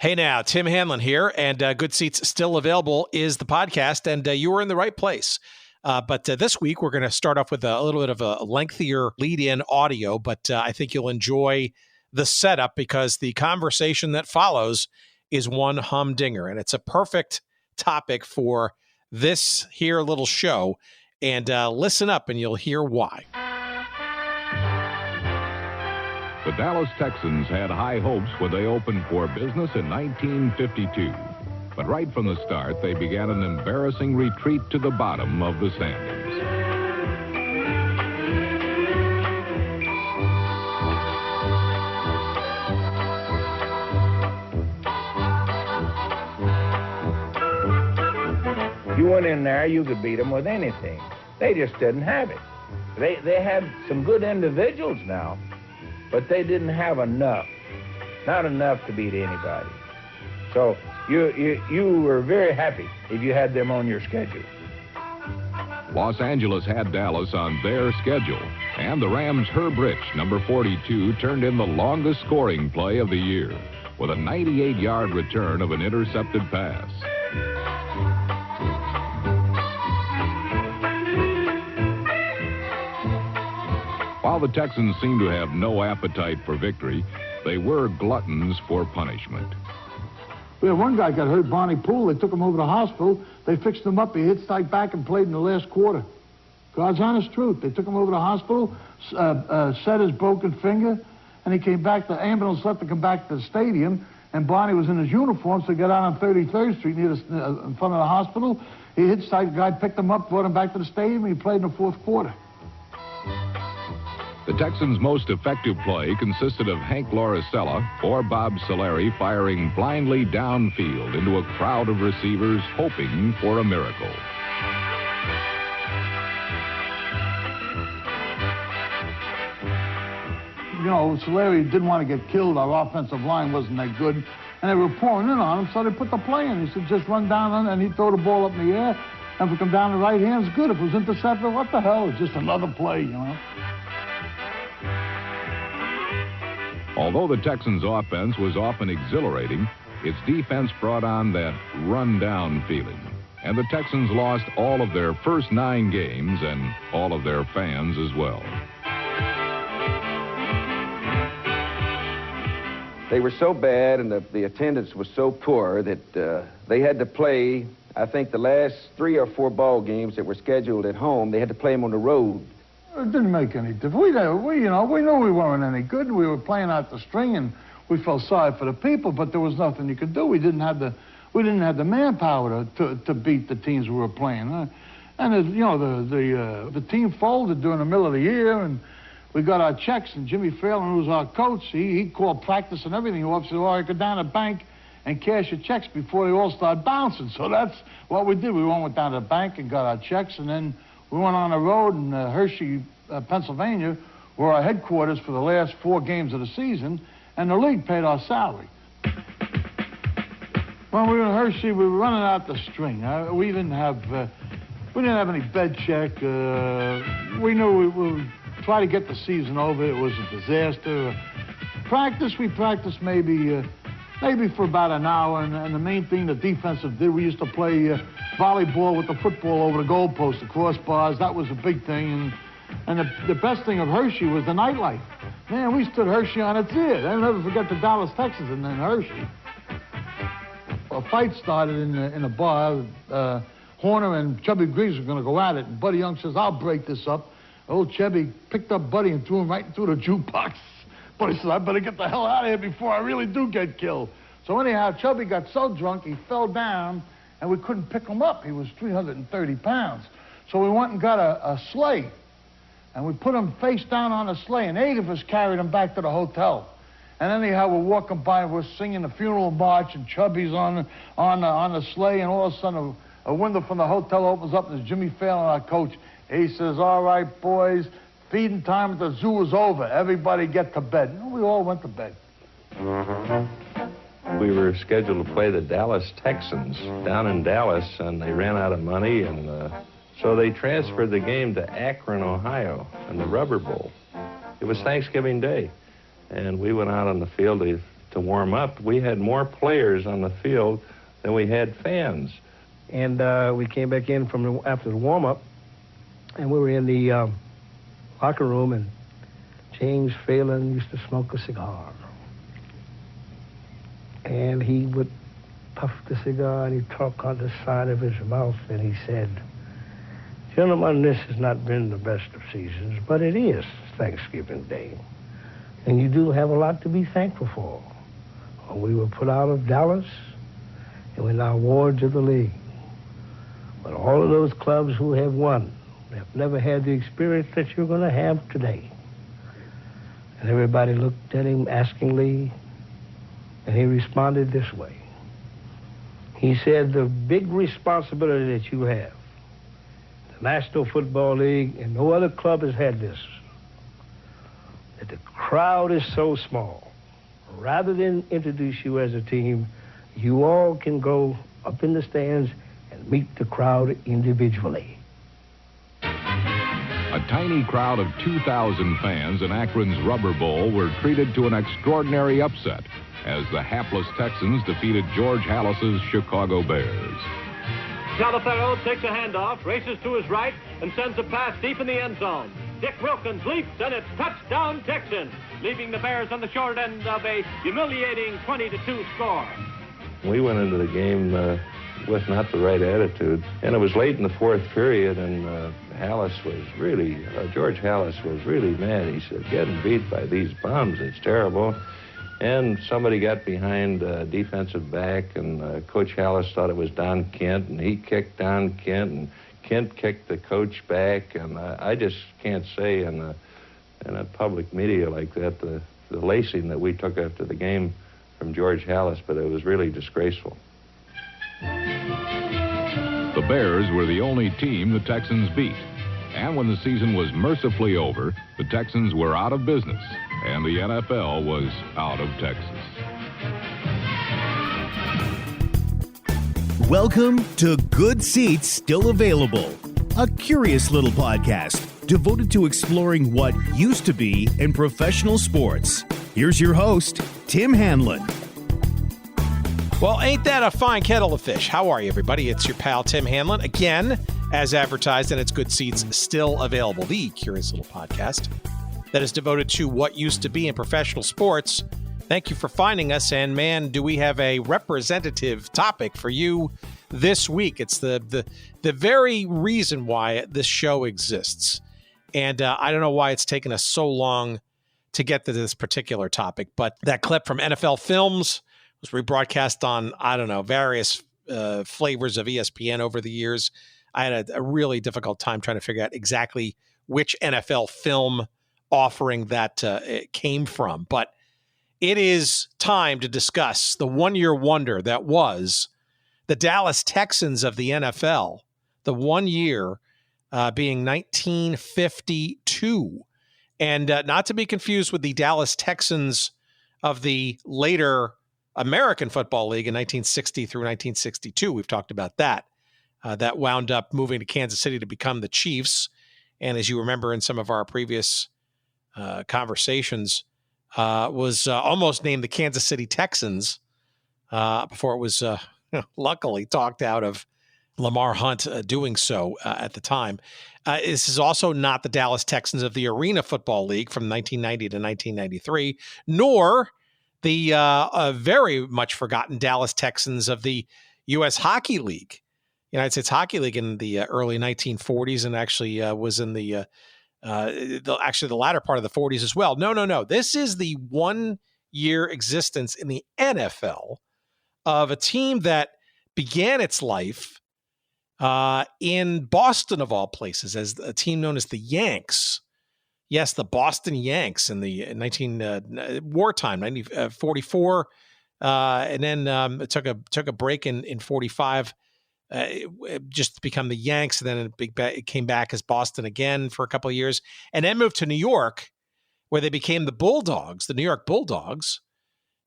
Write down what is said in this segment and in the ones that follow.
Hey now, Tim Hanlon here, and Good Seats Still Available is the podcast, and you are in the right place. But this week, we're going to start off with a little bit of a lengthier lead-in audio, but I think you'll enjoy the setup because the conversation that follows is one humdinger, and it's a perfect topic for this here little show. And listen up, and you'll hear why. The Dallas Texans had high hopes when they opened for business in 1952. But right from the start, they began an embarrassing retreat to the bottom of the standings. You went in there, you could beat them with anything. They just didn't have it. They had some good individuals now, but they didn't have enough, not enough to beat anybody. So you were very happy if you had them on your schedule. Los Angeles had Dallas on their schedule, and the Rams' Herb Rich, number 42, turned in the longest scoring play of the year with a 98-yard return of an intercepted pass. While the Texans seemed to have no appetite for victory, they were gluttons for punishment. We had one guy got hurt, Barney Poole. They took him over to the hospital. They fixed him up. He hitchhiked back and played in the last quarter. God's honest truth. They took him over to the hospital, set his broken finger, and he came back. The ambulance let him come back to the stadium, and Barney was in his uniform, so he got out on 33rd Street in front of the hospital. He hitchhiked. The guy picked him up, brought him back to the stadium, and he played in the fourth quarter. The Texans' most effective play consisted of Hank Lauricella or Bob Solari firing blindly downfield into a crowd of receivers hoping for a miracle. You know, Solari didn't want to get killed. Our offensive line wasn't that good, and they were pouring in on him, so they put the play in. He said, just run down, and he'd throw the ball up in the air, and if it come down the right hand, it's good. If it was intercepted, what the hell? It's just another play, you know. Although the Texans' offense was often exhilarating, its defense brought on that run-down feeling. And the Texans lost all of their first 9 games and all of their fans as well. They were so bad and the attendance was so poor that they had to play, I think, the last 3 or 4 ball games that were scheduled at home, they had to play them on the road. It didn't make any difference. We knew we weren't any good. We were playing out the string, and we felt sorry for the people, but there was nothing you could do. We didn't have the manpower to beat the teams we were playing. The team folded during the middle of the year, and we got our checks, and Jimmy Phelan, who was our coach, he called practice and everything off, said, all right, go down to the bank and cash your checks before they all start bouncing. So that's what we did. We went down to the bank and got our checks, and then we went on the road in Hershey, Pennsylvania, were our headquarters for the last 4 games of the season, and the league paid our salary. When we were in Hershey, we were running out the string. We didn't have any bed check. We knew we would try to get the season over. It was a disaster. We practiced maybe for about an hour, and the main thing the defensive did, we used to play volleyball with the football over the goalpost, the crossbars. That was a big thing, and the best thing of Hershey was the nightlife. Man, we stood Hershey on its ear. I'll never forget the Dallas Texans and then Hershey. A fight started in a bar. Horner and Chubby Griggs were going to go at it, and Buddy Young says, I'll break this up. Old Chubby picked up Buddy and threw him right through the jukebox. Buddy said, I better get the hell out of here before I really do get killed. So anyhow, Chubby got so drunk, he fell down, and we couldn't pick him up. He was 330 pounds. So we went and got a sleigh, and we put him face down on a sleigh, and 8 of us carried him back to the hotel. And anyhow, we're walking by, and we're singing the funeral march, and Chubby's on the sleigh, and all of a sudden a window from the hotel opens up, and there's Jimmy Phelan, our coach. He says, all right, boys, feeding time at the zoo is over. Everybody get to bed. And we all went to bed. We were scheduled to play the Dallas Texans down in Dallas, and they ran out of money, and so they transferred the game to Akron, Ohio, in the Rubber Bowl. It was Thanksgiving Day, and we went out on the field to to warm up, we had more players on the field than we had fans. And we came back in after the warm-up, and we were in the locker room, and James Phelan used to smoke a cigar. And he would puff the cigar, and he'd talk on the side of his mouth, and he said, "Gentlemen, this has not been the best of seasons, but it is Thanksgiving Day. And you do have a lot to be thankful for. We were put out of Dallas, and we're now wards of the league. But all of those clubs who have won have never had the experience that you're going to have today." And everybody looked at him askingly, and he responded this way. He said, "The big responsibility that you have, the National Football League, and no other club has had this, that the crowd is so small. Rather than introduce you as a team, you all can go up in the stands and meet the crowd individually." A tiny crowd of 2,000 fans in Akron's Rubber Bowl were treated to an extraordinary upset as the hapless Texans defeated George Halas's Chicago Bears. Calafaro takes a handoff, races to his right, and sends a pass deep in the end zone. Dick Wilkins leaps, and it's touchdown Texans, leaving the Bears on the short end of a humiliating 20-2 score. We went into the game with not the right attitude, and it was late in the fourth period, and George Halas was really mad. He said, "Getting beat by these bums, it's terrible." And somebody got behind defensive back, and Coach Halas thought it was Don Kent, and he kicked Don Kent, and Kent kicked the coach back. And I just can't say in a public media like that the lacing that we took after the game from George Halas, but it was really disgraceful. The Bears were the only team the Texans beat. And when the season was mercifully over, the Texans were out of business, and the NFL was out of Texas. Welcome to Good Seats Still Available, a curious little podcast devoted to exploring what used to be in professional sports. Here's your host, Tim Hanlon. Well, ain't that a fine kettle of fish? How are you, everybody? It's your pal, Tim Hanlon. Again, as advertised, and it's Good Seats Still Available, the curious little podcast that is devoted to what used to be in professional sports. Thank you for finding us, and man, do we have a representative topic for you this week. It's the very reason why this show exists, and I don't know why it's taken us so long to get to this particular topic, but that clip from NFL Films was rebroadcast on, I don't know, various flavors of ESPN over the years. I had a really difficult time trying to figure out exactly which NFL film offering that it came from. But it is time to discuss the one-year wonder that was the Dallas Texans of the NFL, the 1 year being 1952. And not to be confused with the Dallas Texans of the later American Football League in 1960 through 1962. We've talked about that. That wound up moving to Kansas City to become the Chiefs. And as you remember in some of our previous conversations, was almost named the Kansas City Texans before it was luckily talked out of Lamar Hunt doing so at the time. This is also not the Dallas Texans of the Arena Football League from 1990 to 1993, nor the very much forgotten Dallas Texans of the U.S. Hockey League, United States Hockey League in the early 1940s, and actually was in the latter part of the 40s as well. No. This is the 1 year existence in the NFL of a team that began its life in Boston, of all places, as a team known as the Yanks. Yes, the Boston Yanks in the wartime, 1944, and then it took a break in 45, just to become the Yanks, and then it came back as Boston again for a couple of years, and then moved to New York, where they became the Bulldogs, the New York Bulldogs,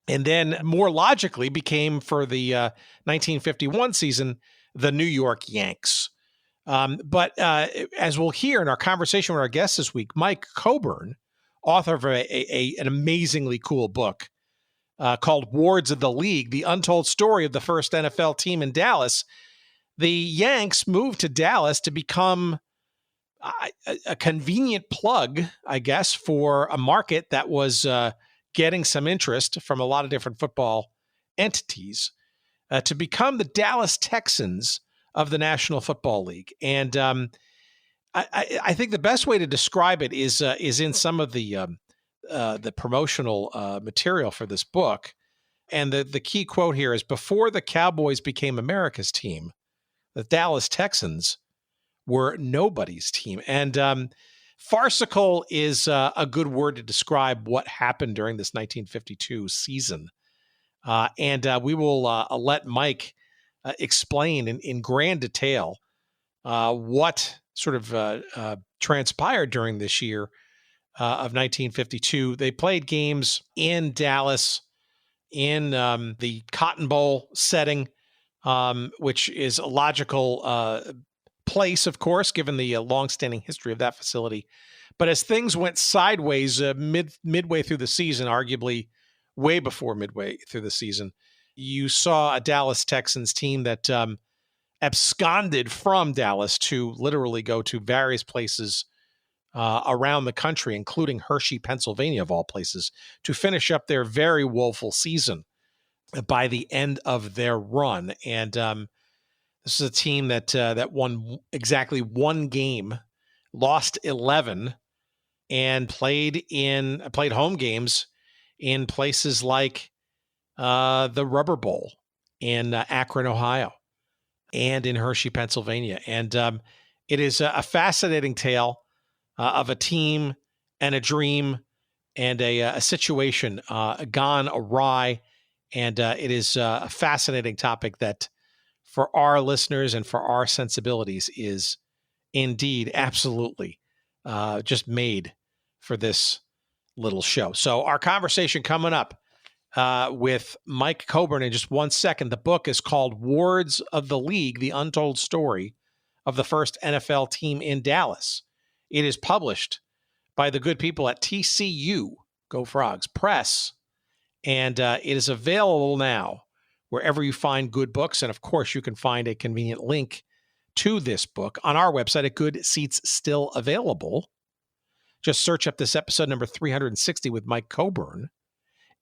and then more logically became, for the 1951 season, the New York Yanks. But as we'll hear in our conversation with our guest this week, Mike Cobern, author of an amazingly cool book called Wards of the League, the untold story of the first NFL team in Dallas. The Yanks moved to Dallas to become a convenient plug, I guess, for a market that was getting some interest from a lot of different football entities, to become the Dallas Texans of the National Football League. And I think the best way to describe it is in some of the promotional material for this book. And the key quote here is, before the Cowboys became America's team, the Dallas Texans were nobody's team. And farcical is a good word to describe what happened during this 1952 season. And we will let Mike explain in grand detail what sort of transpired during this year of 1952. They played games in Dallas in the Cotton Bowl setting, which is a logical place, of course, given the longstanding history of that facility. But as things went sideways midway through the season, arguably way before midway through the season, you saw a Dallas Texans team that absconded from Dallas to literally go to various places around the country, including Hershey, Pennsylvania, of all places, to finish up their very woeful season by the end of their run. And this is a team that won exactly one game, lost 11, and played home games in places like the Rubber Bowl in Akron, Ohio, and in Hershey, Pennsylvania. And it is a fascinating tale of a team and a dream and a situation gone awry. And it is a fascinating topic that, for our listeners and for our sensibilities, is indeed absolutely just made for this little show. So our conversation coming up with Mike Cobern in just 1 second. The book is called Wards of the League, The Untold Story of the First NFL Team in Dallas. It is published by the good people at TCU, Go Frogs Press, and it is available now wherever you find good books. And of course, you can find a convenient link to this book on our website at Good Seats Still Available. Just search up this episode number 360 with Mike Cobern,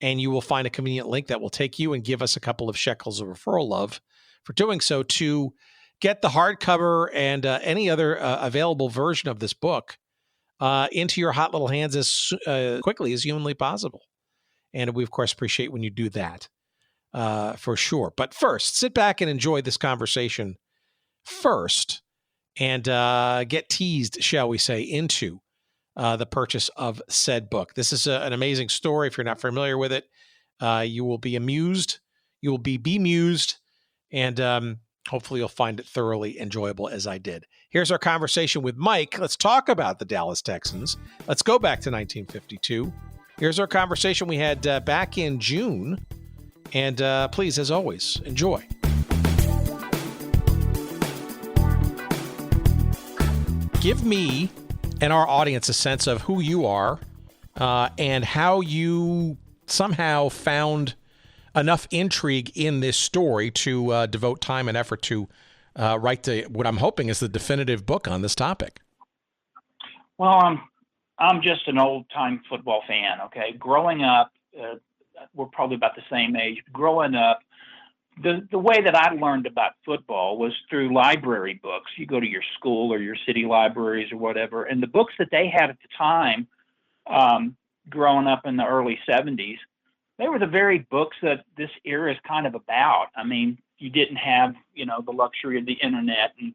and you will find a convenient link that will take you and give us a couple of shekels of referral love for doing so, to get the hardcover and any other available version of this book into your hot little hands as quickly as humanly possible. And we, of course, appreciate when you do that for sure. But first, sit back and enjoy this conversation first and get teased, shall we say, into the purchase of said book. This is an amazing story. If you're not familiar with it, you will be amused. You will be bemused, and hopefully you'll find it thoroughly enjoyable as I did. Here's our conversation with Mike. Let's talk about the Dallas Texans. Let's go back to 1952. Here's our conversation we had back in June. And please, as always, enjoy. Give me and our audience a sense of who you are and how you somehow found enough intrigue in this story to devote time and effort to write what I'm hoping is the definitive book on this topic. Well, I'm just an old-time football fan, okay? Growing up, we're probably about the same age. Growing up, the way that I learned about football was through library books. You go to your school or your city libraries or whatever, and the books that they had at the time, growing up in the early 70s, they were the very books that this era is kind of about. I mean, you didn't have, the luxury of the internet, and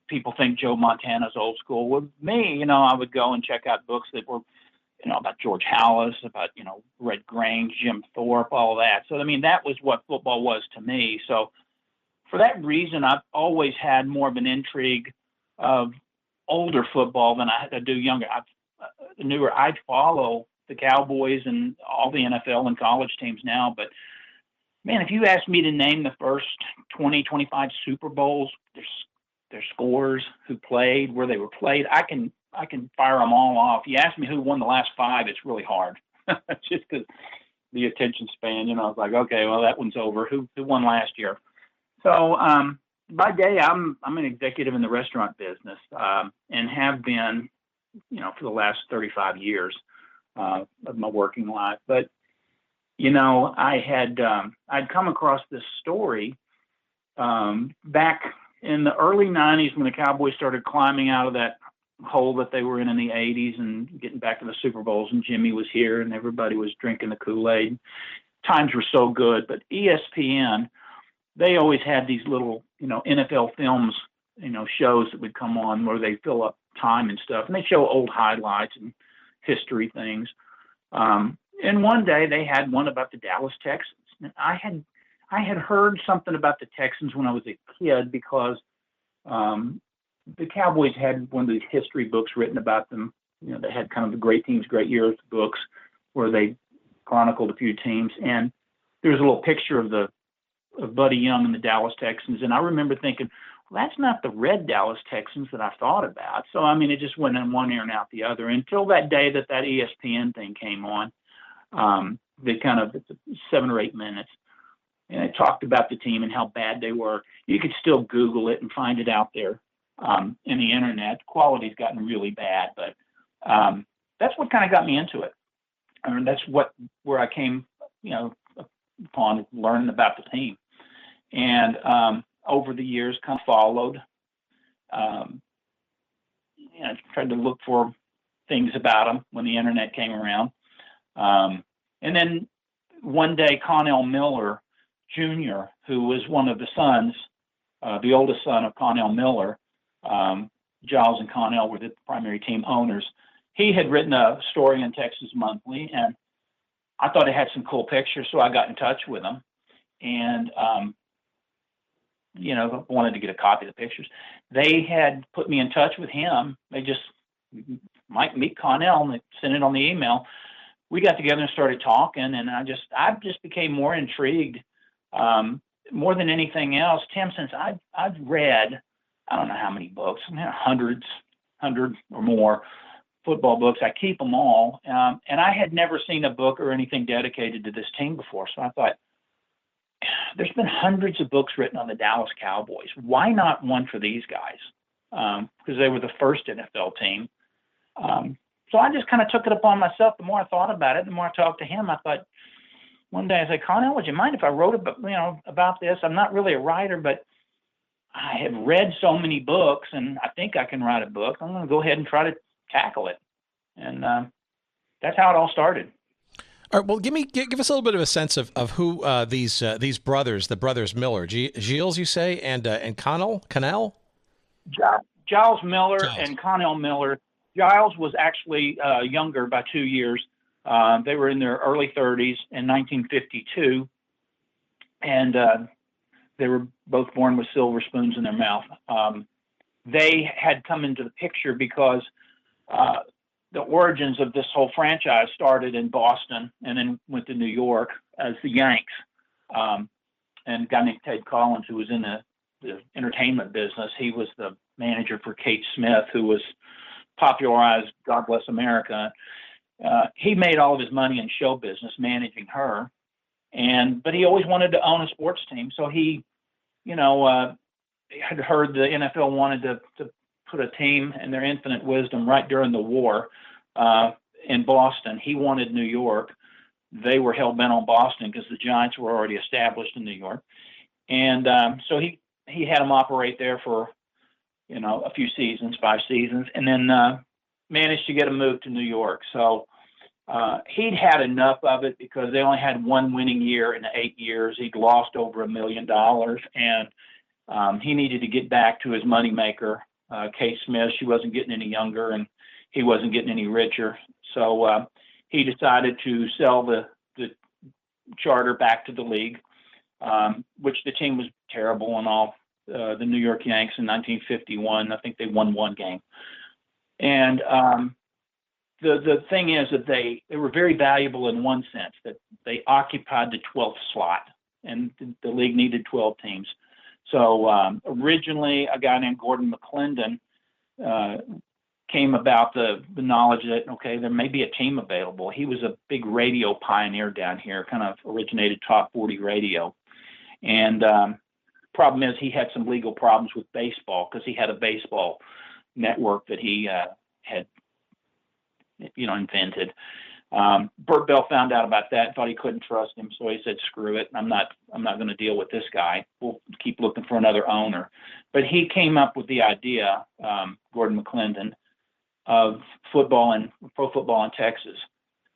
people think Joe Montana's old school. With me, I would go and check out books that were, about George Halas, about, Red Grange, Jim Thorpe, all that. So, I mean, that was what football was to me. So for that reason, I've always had more of an intrigue of older football than I do younger. I'd follow the Cowboys and all the NFL and college teams now. But, man, if you asked me to name the first 20, 25 Super Bowls, their scores, who played, where they were played, I can fire them all off. You ask me who won the last 5, it's really hard. Just because the attention span. I was like, okay, well, that one's over. Who won last year? So by day, I'm an executive in the restaurant business, and have been, for the last 35 years of my working life. But I'd come across this story back in the early 90s when the Cowboys started climbing out of that hole that they were in the 80s and getting back to the Super Bowls, and Jimmy was here and everybody was drinking the Kool-Aid. Times were so good, but ESPN, they always had these little, NFL films, shows that would come on where they fill up time and stuff, and they show old highlights and history things. And one day they had one about the Dallas Texans. And I had heard something about the Texans when I was a kid because the Cowboys had one of these history books written about them. They had kind of the Great Teams, Great Years books where they chronicled a few teams. And there's a little picture of Buddy Young and the Dallas Texans. And I remember thinking, well, that's not the red Dallas Texans that I thought about. So, it just went in one ear and out the other until that day that ESPN thing came on. They kind of, 7 or 8 minutes. And it talked about the team and how bad they were. You could still Google it and find it out there in the internet. Quality's gotten really bad, but that's what kind of got me into it. That's where I came, upon learning about the team. And over the years, kind of followed. I tried to look for things about them when the internet came around. And then one day, Connell Miller Jr., who was one of the sons, the oldest son of Connell Miller, Giles and Connell were the primary team owners. He had written a story in Texas Monthly, and I thought it had some cool pictures, so I got in touch with him and, wanted to get a copy of the pictures. They had put me in touch with him. They just, Mike, meet Connell, and they sent it on the email. We got together and started talking, and I just became more intrigued, more than anything else, Tim, since I've read, I don't know how many books, 100 or more football books. I keep them all. And I had never seen a book or anything dedicated to this team before. So I thought, there's been hundreds of books written on the Dallas Cowboys. Why not one for these guys? Because they were the first NFL team. So I just kind of took it upon myself. The more I thought about it, the more I talked to him, I thought, one day I said, Connell, would you mind if I wrote about this? I'm not really a writer, but I have read so many books, and I think I can write a book. I'm going to go ahead and try to tackle it. And that's how it all started. All right. Well, give us a little bit of a sense of who these brothers, the brothers Miller, Giles, you say, and Connell? Giles Miller and Connell Miller. Giles was actually younger by 2 years. They were in their early 30s in 1952, and they were both born with silver spoons in their mouth. They had come into the picture because the origins of this whole franchise started in Boston and then went to New York as the Yanks. And a guy named Ted Collins, who was in the entertainment business, he was the manager for Kate Smith, who was popularized God Bless America. He made all of his money in show business managing her, but he always wanted to own a sports team. So he, had heard the NFL wanted to put a team in their infinite wisdom right during the war in Boston. He wanted New York. They were hell bent on Boston because the Giants were already established in New York, and so he had them operate there for a few seasons, 5 seasons, and then managed to get him moved to New York. So he'd had enough of it because they only had one winning year in 8 years. He'd lost over $1 million, and he needed to get back to his moneymaker, Kate Smith. She wasn't getting any younger, and he wasn't getting any richer. So he decided to sell the charter back to the league, which the team was terrible and all. The New York Yanks in 1951, I think they won 1 game. And the thing is that they were very valuable in one sense, that they occupied the 12th slot, and the league needed 12 teams. So originally, a guy named Gordon McClendon came about the knowledge that, okay, there may be a team available. He was a big radio pioneer down here, kind of originated top 40 radio. And problem is he had some legal problems with baseball because he had a baseball network that he had, invented. Burt Bell found out about that, thought he couldn't trust him, so he said, "Screw it, I'm not going to deal with this guy. We'll keep looking for another owner." But he came up with the idea, Gordon McClendon, of football and pro football in Texas,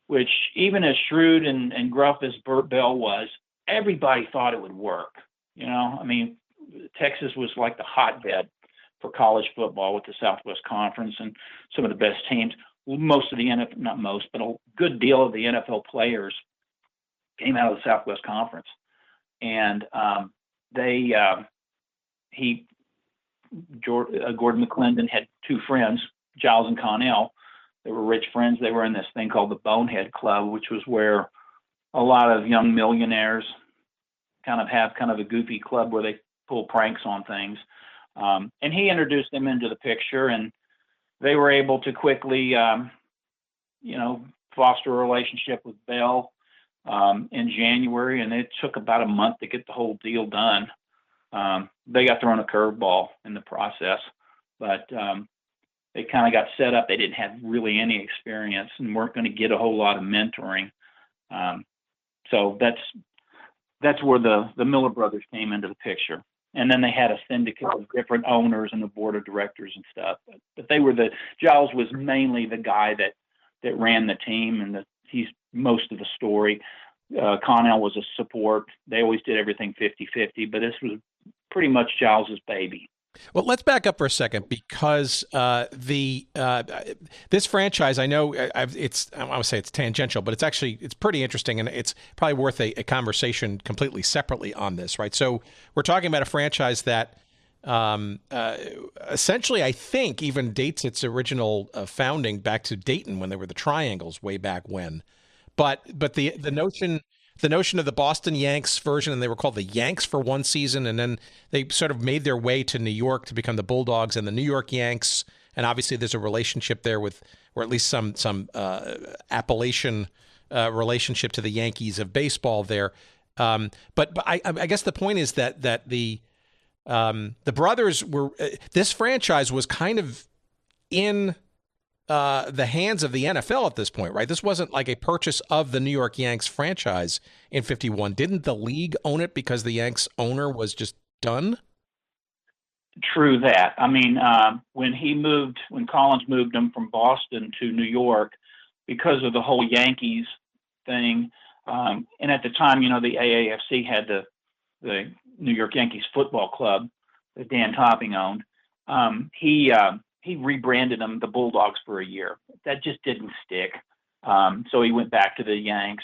which even as shrewd and gruff as Burt Bell was, everybody thought it would work. Texas was like the hotbed for college football with the Southwest Conference and some of the best teams. Most of the NFL, not most, but a good deal of the NFL players came out of the Southwest Conference. And Gordon McClendon had two friends, Giles and Connell. They were rich friends. They were in this thing called the Bonehead Club, which was where a lot of young millionaires kind of a goofy club where they pull pranks on things. And he introduced them into the picture, and they were able to quickly, foster a relationship with Bell in January, and it took about a month to get the whole deal done. They got thrown a curveball in the process, but they kind of got set up. They didn't have really any experience and weren't going to get a whole lot of mentoring. So that's where the Miller brothers came into the picture. And then they had a syndicate of different owners and a board of directors and stuff. But Giles was mainly the guy that ran the team, and he's most of the story. Connell was a support. They always did everything 50-50, but this was pretty much Giles's baby. Well, let's back up for a second, because this franchise, I know I would say it's tangential, but it's pretty interesting, and it's probably worth a conversation completely separately on this, right? So we're talking about a franchise that essentially, I think, even dates its original founding back to Dayton when they were the Triangles way back when. But the notion of the Boston Yanks version, and they were called the Yanks for one season, and then they sort of made their way to New York to become the Bulldogs and the New York Yanks. And obviously there's a relationship there with, or at least some Appalachian relationship to the Yankees of baseball there. But I guess the point is that the brothers were, this franchise was kind of in the hands of the NFL at this point, right? This wasn't like a purchase of the New York Yanks franchise in 51. Didn't the league own it because the Yanks owner was just done? True that. When Collins moved him from Boston to New York, because of the whole Yankees thing, and at the time, the AAFC had the New York Yankees football club that Dan Topping owned. He rebranded them the Bulldogs for a year. That just didn't stick. So he went back to the Yanks.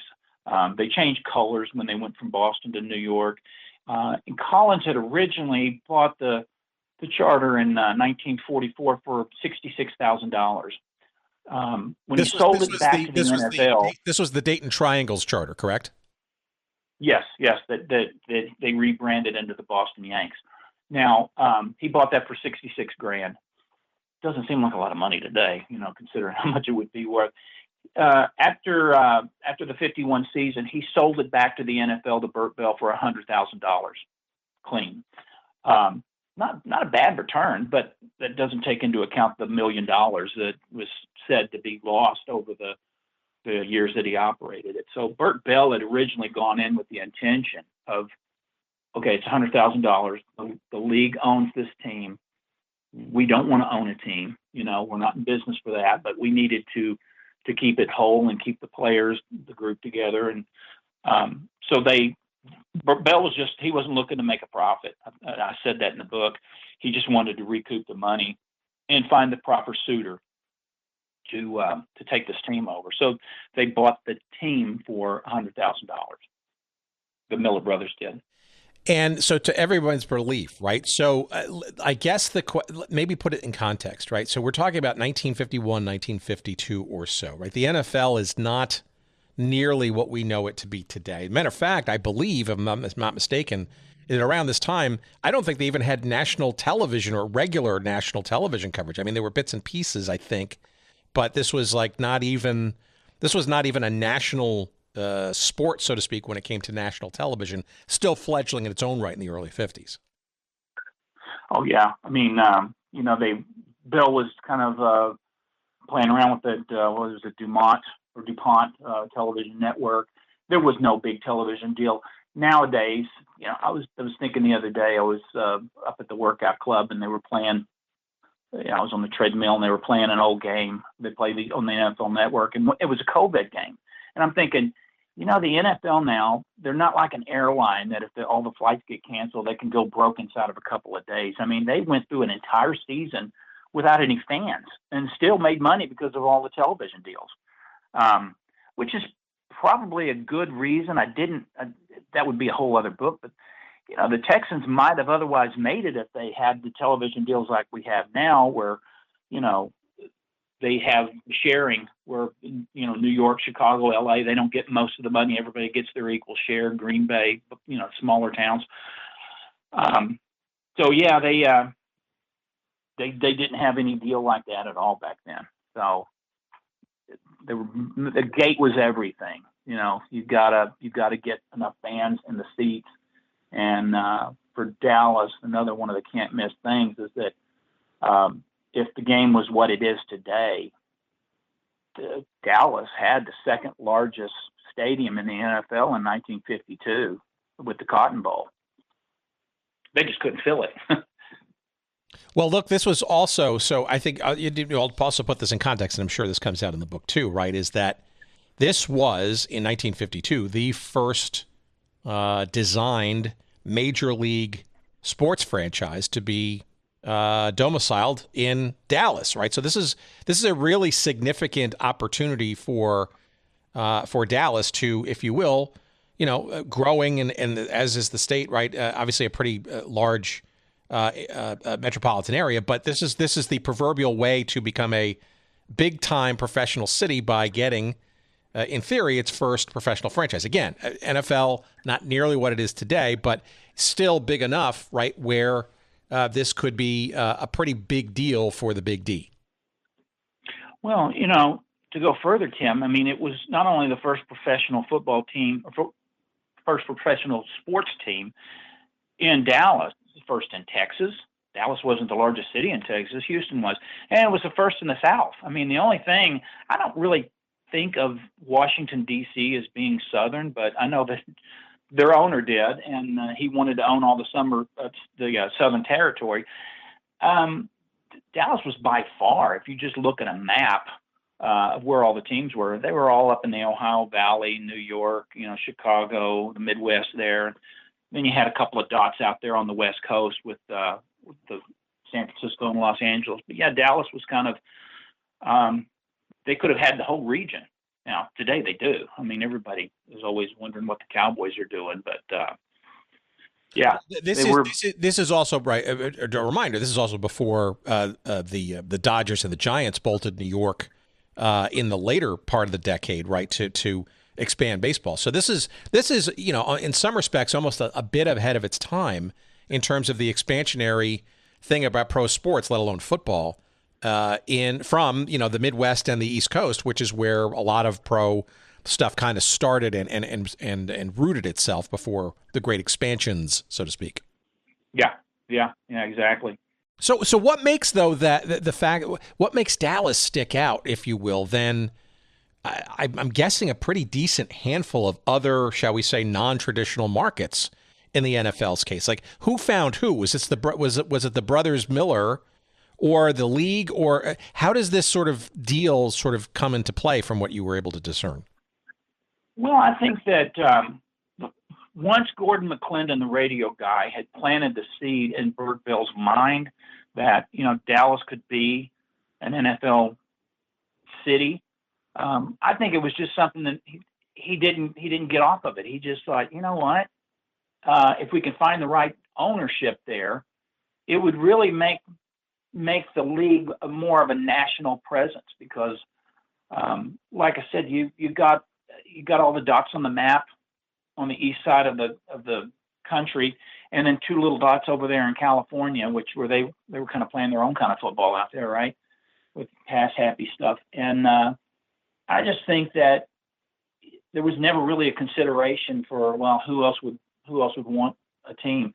They changed colors when they went from Boston to New York. And Collins had originally bought the charter in 1944 for $66,000. When he sold it back to the NFL. This was the Dayton Triangles charter, correct? Yes. That they rebranded into the Boston Yanks. Now, he bought that for $66,000. Doesn't seem like a lot of money today, considering how much it would be worth. After the 51 season, he sold it back to the NFL to Burt Bell for $100,000 clean. Not a bad return, but that doesn't take into account the $1 million that was said to be lost over the years that he operated it. So Burt Bell had originally gone in with the intention of, okay, it's $100,000. The league owns this team. We don't want to own a team. We're not in business for that, but we needed to keep it whole and keep the players, the group together. And so Bell he wasn't looking to make a profit. I said that in the book. He just wanted to recoup the money and find the proper suitor to take this team over. So they bought the team for $100,000. The Miller brothers did. And so to everyone's relief, right? So I guess maybe put it in context, right? So we're talking about 1951, 1952 or so, right? The NFL is not nearly what we know it to be today. Matter of fact, I believe, if I'm not mistaken, And around this time, I don't think they even had national television or regular national television coverage. I mean, there were bits and pieces, I think, but this was not even a national sport, so to speak, when it came to national television, still fledgling in its own right in the early 50s. Oh, yeah. I mean, Bill was kind of playing around with it, DuPont television network. There was no big television deal. Nowadays, I was thinking the other day, I was up at the workout club and they were playing, I was on the treadmill and they were playing an old game. They played on the NFL network, and it was a COVID game. And I'm thinking, the NFL now, they're not like an airline that if all the flights get canceled, they can go broke inside of a couple of days. I mean, they went through an entire season without any fans and still made money because of all the television deals, which is probably a good reason. That would be a whole other book, but the Texans might have otherwise made it if they had the television deals like we have now, where, they have sharing where, New York, Chicago, LA, they don't get most of the money. Everybody gets their equal share. Green Bay, smaller towns. So yeah, they didn't have any deal like that at all back then. So the gate was everything. You've got to get enough fans in the seats. And for Dallas, another one of the can't miss things is that if the game was what it is today, Dallas had the second largest stadium in the NFL in 1952 with the Cotton Bowl. They just couldn't fill it. Well, look, this was also, so I think I'll also put this in context, and I'm sure this comes out in the book too, right, is that this was, in 1952, the first designed major league sports franchise to be domiciled in Dallas, right? So this is a really significant opportunity for Dallas to, if you will, growing and as is the state, right? Obviously a pretty large metropolitan area, but this is the proverbial way to become a big time professional city by getting, in theory, its first professional franchise. Again, NFL, not nearly what it is today, but still big enough, right, where this could be a pretty big deal for the Big D. Well, to go further, Tim, I mean, it was not only the first professional football team, or first professional sports team in Dallas, first in Texas. Dallas wasn't the largest city in Texas. Houston was. And it was the first in the South. I mean, the only thing, I don't really think of Washington, D.C. as being Southern, but I know that their owner did, and he wanted to own all the Southern Territory. Dallas was by far, if you just look at a map of where all the teams were, they were all up in the Ohio Valley, New York, Chicago, the Midwest there. Then you had a couple of dots out there on the West Coast with the San Francisco and Los Angeles. But yeah, Dallas was kind of, they could have had the whole region. Now, today they do. I mean, everybody is always wondering what the Cowboys are doing, but yeah. This is also, right, a reminder, this is also before the Dodgers and the Giants bolted New York in the later part of the decade, right, to expand baseball. So this is in some respects almost a bit ahead of its time in terms of the expansionary thing about pro sports, let alone football, from the Midwest and the East Coast, which is where a lot of pro stuff kind of started and rooted itself before the great expansions, so to speak. Yeah, exactly. So what makes though what makes Dallas stick out, if you will, then? I'm guessing a pretty decent handful of other, shall we say, non-traditional markets in the NFL's case. Like, who found who? Was it the brothers Miller, or the league, or how does this sort of deal sort of come into play from what you were able to discern? Well, I think that once Gordon McClendon, the radio guy, had planted the seed in Bert Bell's mind that Dallas could be an NFL city. I think it was just something that he didn't get off of it. He just thought, you know what, if we can find the right ownership there, it would really make the league more of a national presence because, like I said, you got all the dots on the map on the east side of the country, and then two little dots over there in California, where they were kind of playing their own kind of football out there, right, with pass happy stuff. And I just think that there was never really a consideration for, well, who else would want a team.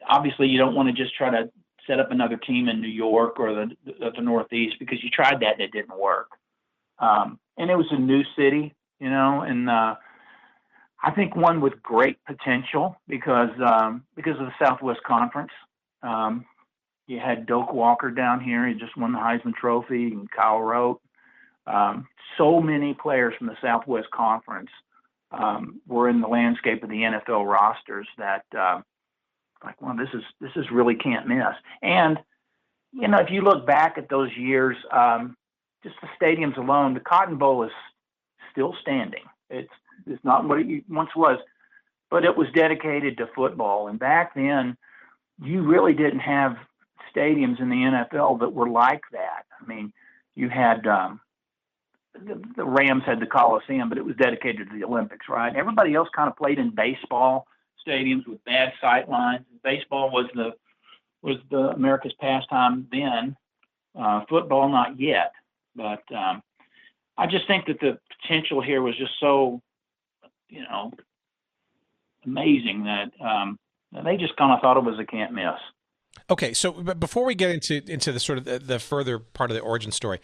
Obviously, you don't want to just try to set up another team in New York or the Northeast, because you tried that and it didn't work. And it was a new city, and I think one with great potential because of the Southwest Conference. You had Doak Walker down here. He just won the Heisman Trophy, and Kyle Rote. So many players from the Southwest Conference were in the landscape of the NFL rosters that, this is really can't miss. And, if you look back at those years, just the stadiums alone, the Cotton Bowl is still standing. It's not what it once was, but it was dedicated to football. And back then, you really didn't have stadiums in the NFL that were like that. I mean, you had the Rams had the Coliseum, but it was dedicated to the Olympics, right? Everybody else kind of played in baseball stadiums with bad sight lines. Baseball was the America's pastime then. Football, not yet. But I just think that the potential here was just so, amazing that they just kind of thought it was a can't miss. Okay, so before we get into the sort of the further part of the origin story,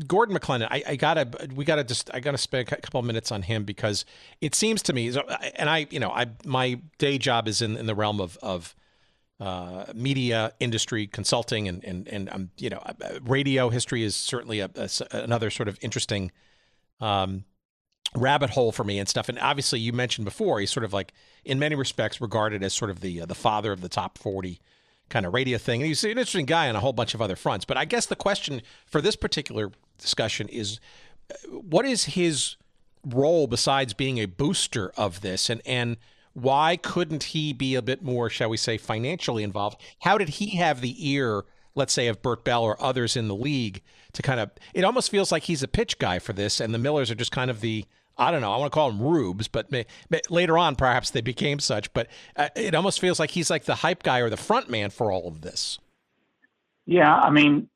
Gordon McClendon, I gotta spend a couple of minutes on him, because it seems to me, and my day job is in the realm of media industry consulting, and radio history is certainly another sort of interesting rabbit hole for me and stuff. And obviously, you mentioned before, he's sort of like, in many respects, regarded as sort of the father of the top 40 kind of radio thing. And he's an interesting guy on a whole bunch of other fronts. But I guess the question for this particular discussion is, what is his role besides being a booster of this? And why couldn't he be a bit more, shall we say, financially involved? How did he have the ear, let's say, of Burt Bell or others in the league to kind of, it almost feels like he's a pitch guy for this, and the Millers are just kind of I don't know, I want to call them rubes, but later on perhaps they became such. But it almost feels like he's like the hype guy or the front man for all of this. Yeah, I mean,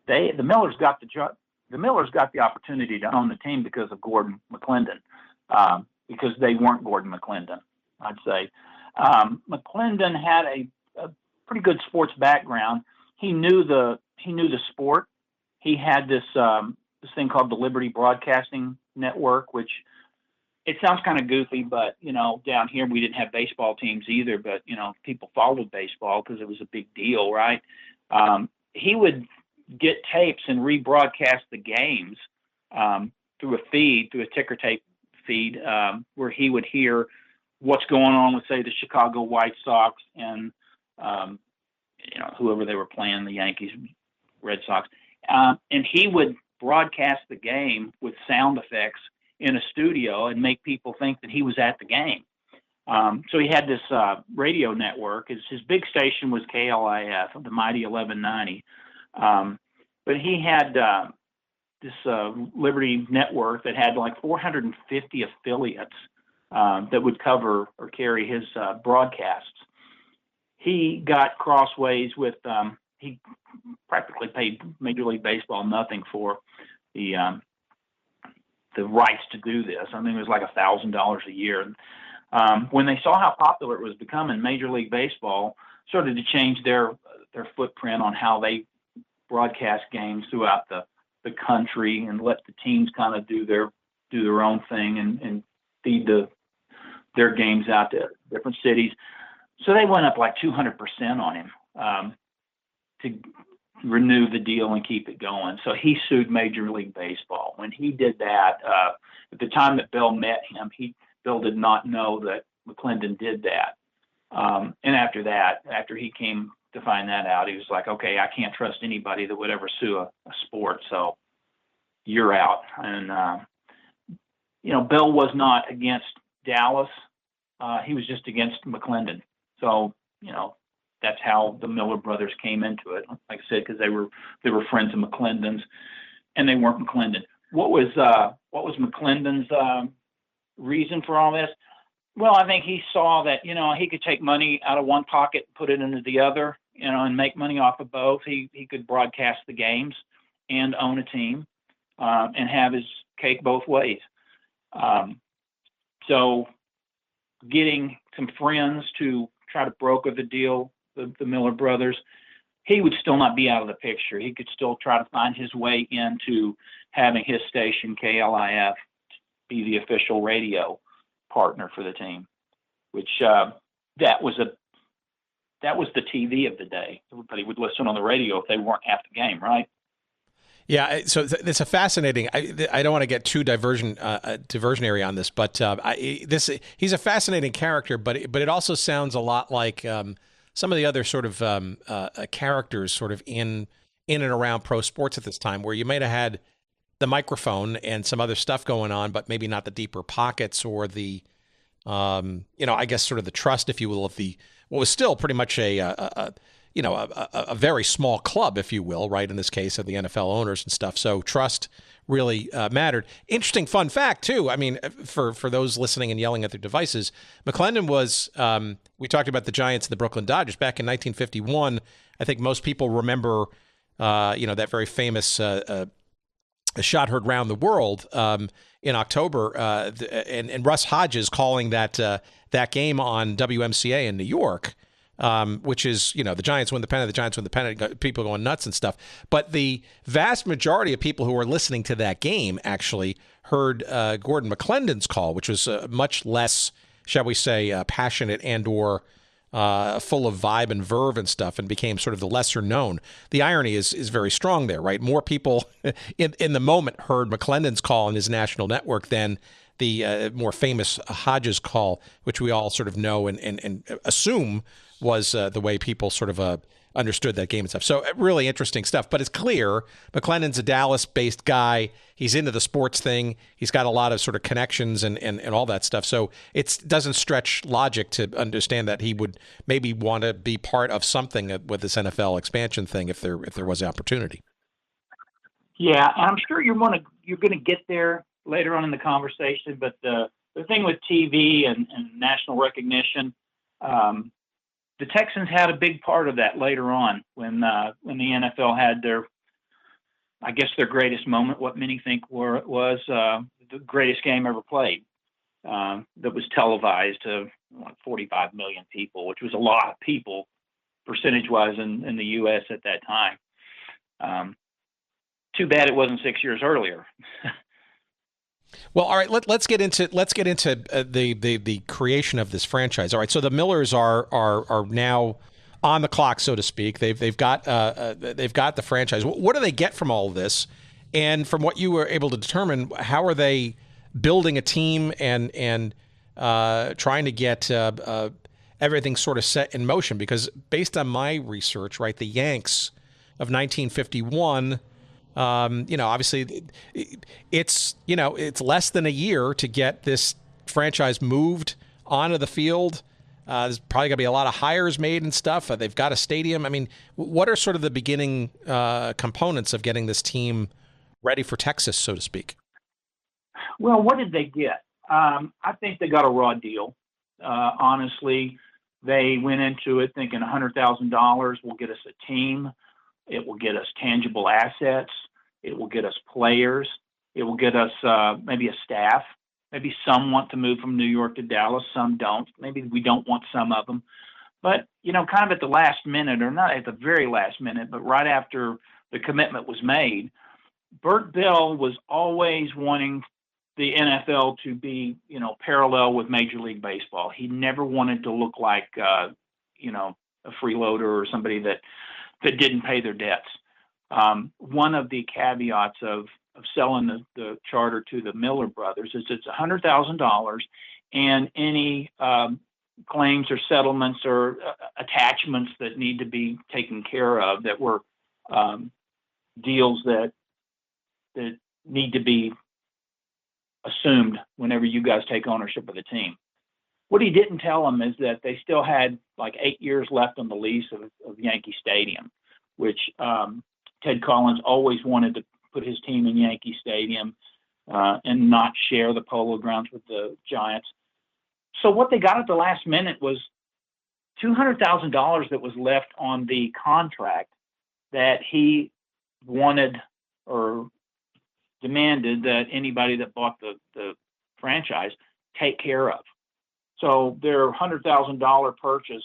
the Millers got the opportunity to own the team because of Gordon McClendon, because they weren't Gordon McClendon, I'd say. McClendon had a pretty good sports background. He knew the sport. He had this thing called the Liberty Broadcasting Network, which it sounds kind of goofy, but down here we didn't have baseball teams either, but people followed baseball because it was a big deal, right? He would get tapes and rebroadcast the games through a ticker tape feed, where he would hear what's going on with, say, the Chicago White Sox and whoever they were playing, the Yankees, Red Sox, and he would broadcast the game with sound effects in a studio and make people think that he was at the game. So he had this radio network. His big station was KLIF, the mighty 1190. But he had this Liberty network that had like 450 affiliates that would cover or carry his broadcasts. He got crossways with, he practically paid Major League Baseball nothing for the rights to do this. I mean, it was like $1,000 a year. When they saw how popular it was becoming, Major League Baseball started to change their footprint on how they broadcast games throughout the country and let the teams kind of do their own thing and feed their games out to different cities. So they went up like 200% on him to renew the deal and keep it going. So he sued Major League Baseball. When he did that, at the time that Bell met him, Bill did not know that McClendon did that. And after he came to find that out, he was like, okay, I can't trust anybody that would ever sue a sport, so you're out. And, Bill was not against Dallas. He was just against McClendon. So, that's how the Miller brothers came into it. Like I said, because they were friends of McClendon's, and they weren't McClendon. What was McClendon's reason for all this? Well, I think he saw that, he could take money out of one pocket, put it into the other, and make money off of both. He could broadcast the games and own a team, and have his cake both ways. So getting some friends to try to broker the deal, the Miller brothers, he would still not be out of the picture. He could still try to find his way into having his station, KLIF, be the official radio partner for the team, which that was the TV of the day. Everybody would listen on the radio if they weren't at the game, right? Yeah, so it's a fascinating. I don't want to get too diversionary on this, but he's a fascinating character. But it also sounds a lot like some of the other sort of characters, sort of in and around pro sports at this time, where you might have had the microphone and some other stuff going on, but maybe not the deeper pockets or the, I guess sort of the trust, if you will, of what was still pretty much a very small club, if you will, right, in this case of the NFL owners and stuff. So trust really mattered. Interesting fun fact, too. I mean, for those listening and yelling at their devices, McClendon was, we talked about the Giants and the Brooklyn Dodgers back in 1951. I think most people remember, that very famous shot heard round the world in October, and Russ Hodges calling that game on WMCA in New York. Which is, the Giants win the pennant, people going nuts and stuff. But the vast majority of people who were listening to that game actually heard Gordon McClendon's call, which was much less, shall we say, passionate and or full of vibe and verve and stuff, and became sort of the lesser known. The irony is very strong there, right? More people in the moment heard McClendon's call on his national network than the more famous Hodges call, which we all sort of know and assume was the way people sort of understood that game and stuff. So really interesting stuff. But it's clear McClendon's a Dallas-based guy. He's into the sports thing. He's got a lot of sort of connections and all that stuff. So it doesn't stretch logic to understand that he would maybe want to be part of something with this NFL expansion thing if there was the opportunity. Yeah, and I'm sure you're going to get there later on in the conversation. But the thing with TV and national recognition, the Texans had a big part of that later on when the NFL had their greatest moment, what many think was the greatest game ever played, that was televised to 45 million people, which was a lot of people percentage-wise in the U.S. at that time. Too bad it wasn't 6 years earlier. Well, all right. Let's get into the creation of this franchise. All right. So the Millers are now on the clock, so to speak. They've got the franchise. What do they get from all of this? And from what you were able to determine, how are they building a team and trying to get everything sort of set in motion? Because based on my research, right, the Yanks of 1951. Obviously it's less than a year to get this franchise moved onto the field. There's probably gonna be a lot of hires made and stuff. They've got a stadium. I mean, what are sort of the beginning components of getting this team ready for Texas, so to speak? Well, what did they get? I think they got a raw deal. Honestly, they went into it thinking $100,000 will get us a team. It will get us tangible assets. It will get us players. It will get us maybe a staff. Maybe some want to move from New York to Dallas. Some don't. Maybe we don't want some of them. But, kind of at the last minute, or not at the very last minute, but right after the commitment was made, Bert Bell was always wanting the NFL to be, parallel with Major League Baseball. He never wanted to look like, a freeloader or somebody that didn't pay their debts. One of the caveats of selling the charter to the Miller brothers is it's $100,000, and any claims or settlements or attachments that need to be taken care of that were deals that need to be assumed whenever you guys take ownership of the team. What he didn't tell them is that they still had like 8 years left on the lease of Yankee Stadium, which Ted Collins always wanted to put his team in Yankee Stadium and not share the Polo Grounds with the Giants. So what they got at the last minute was $200,000 that was left on the contract that he wanted or demanded that anybody that bought the franchise take care of. So their $100,000 purchase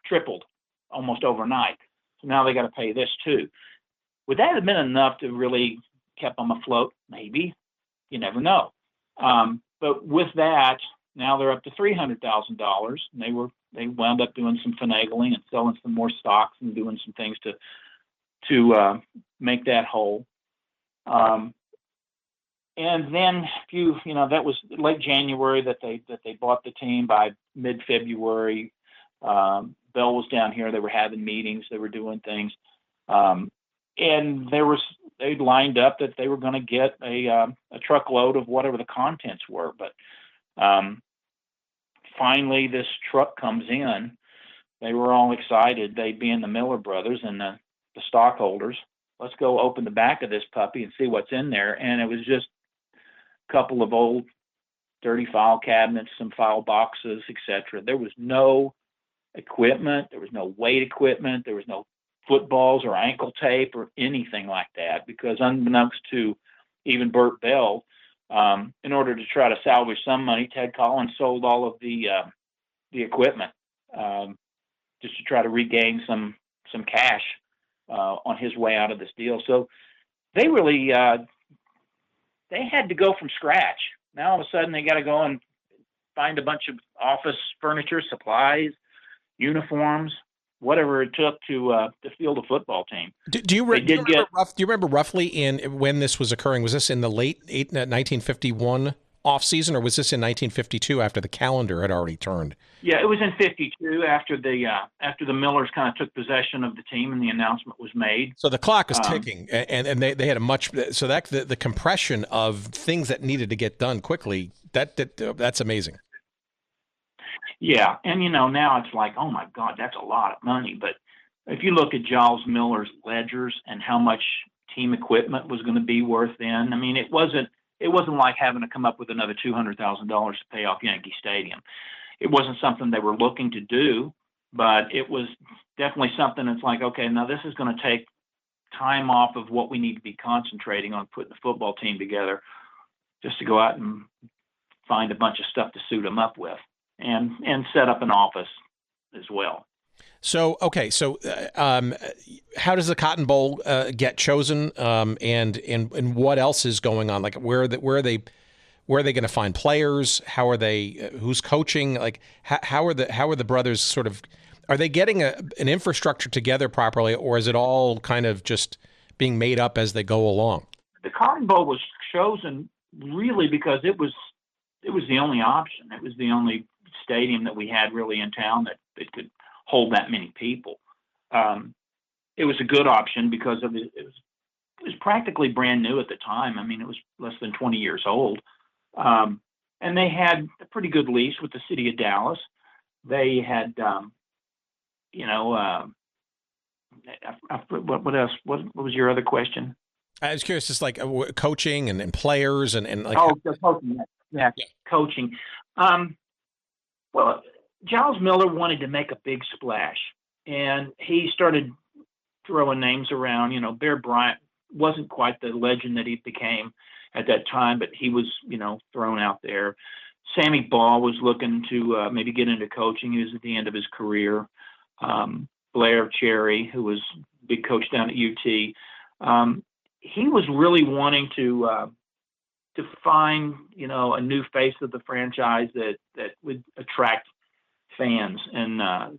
tripled almost overnight. So now they got to pay this too. Would that have been enough to really keep them afloat? Maybe. You never know. But with that, now they're up to $300,000. And they wound up doing some finagling and selling some more stocks and doing some things to make that whole. And then that was late January that they bought the team. By mid-February, Bell was down here. They were having meetings. They were doing things. And they lined up that they were going to get a truckload of whatever the contents were. But finally, this truck comes in. They were all excited. They being the Miller brothers and the stockholders. Let's go open the back of this puppy and see what's in there. And it was just a couple of old dirty file cabinets, some file boxes, etc. There was no equipment. There was no weight equipment. There was no footballs or ankle tape or anything like that, because unbeknownst to even Burt Bell, in order to try to salvage some money, Ted Collins sold all of the equipment just to try to regain some cash on his way out of this deal. So they really they had to go from scratch. Now all of a sudden they got to go and find a bunch of office furniture, supplies, uniforms, whatever it took to field a football team. Do you remember roughly when this was occurring? Was this in the late 1951 off season, or was this in 1952 after the calendar had already turned? Yeah, it was in 52 after the Millers kind of took possession of the team and the announcement was made. So the clock was ticking, and they had the compression of things that needed to get done quickly. That's amazing. Yeah, and now it's like, oh my God, that's a lot of money. But if you look at Giles Miller's ledgers and how much team equipment was going to be worth then, I mean, it wasn't like having to come up with another $200,000 to pay off Yankee Stadium. It wasn't something they were looking to do, but it was definitely something that's like, okay, now this is going to take time off of what we need to be concentrating on, putting the football team together, just to go out and find a bunch of stuff to suit them up with. And set up an office as well. So how does the Cotton Bowl get chosen? And what else is going on? Like where are they going to find players? How are they? Who's coaching? Like how are the brothers sort of? Are they getting an infrastructure together properly, or is it all kind of just being made up as they go along? The Cotton Bowl was chosen really because it was the only option. It was the only stadium that we had really in town that could hold that many people. It was a good option because it was practically brand new at the time. I mean, it was less than 20 years old. And they had a pretty good lease with the city of Dallas. They had, what else? What was your other question? I was curious, just like coaching and players and like. Coaching. Yeah, coaching. Well, Giles Miller wanted to make a big splash, and he started throwing names around. Bear Bryant wasn't quite the legend that he became at that time, but he was, thrown out there. Sammy Ball was looking to maybe get into coaching. He was at the end of his career. Blair Cherry, who was big coach down at UT, he was really wanting to find, a new face of the franchise that would attract fans and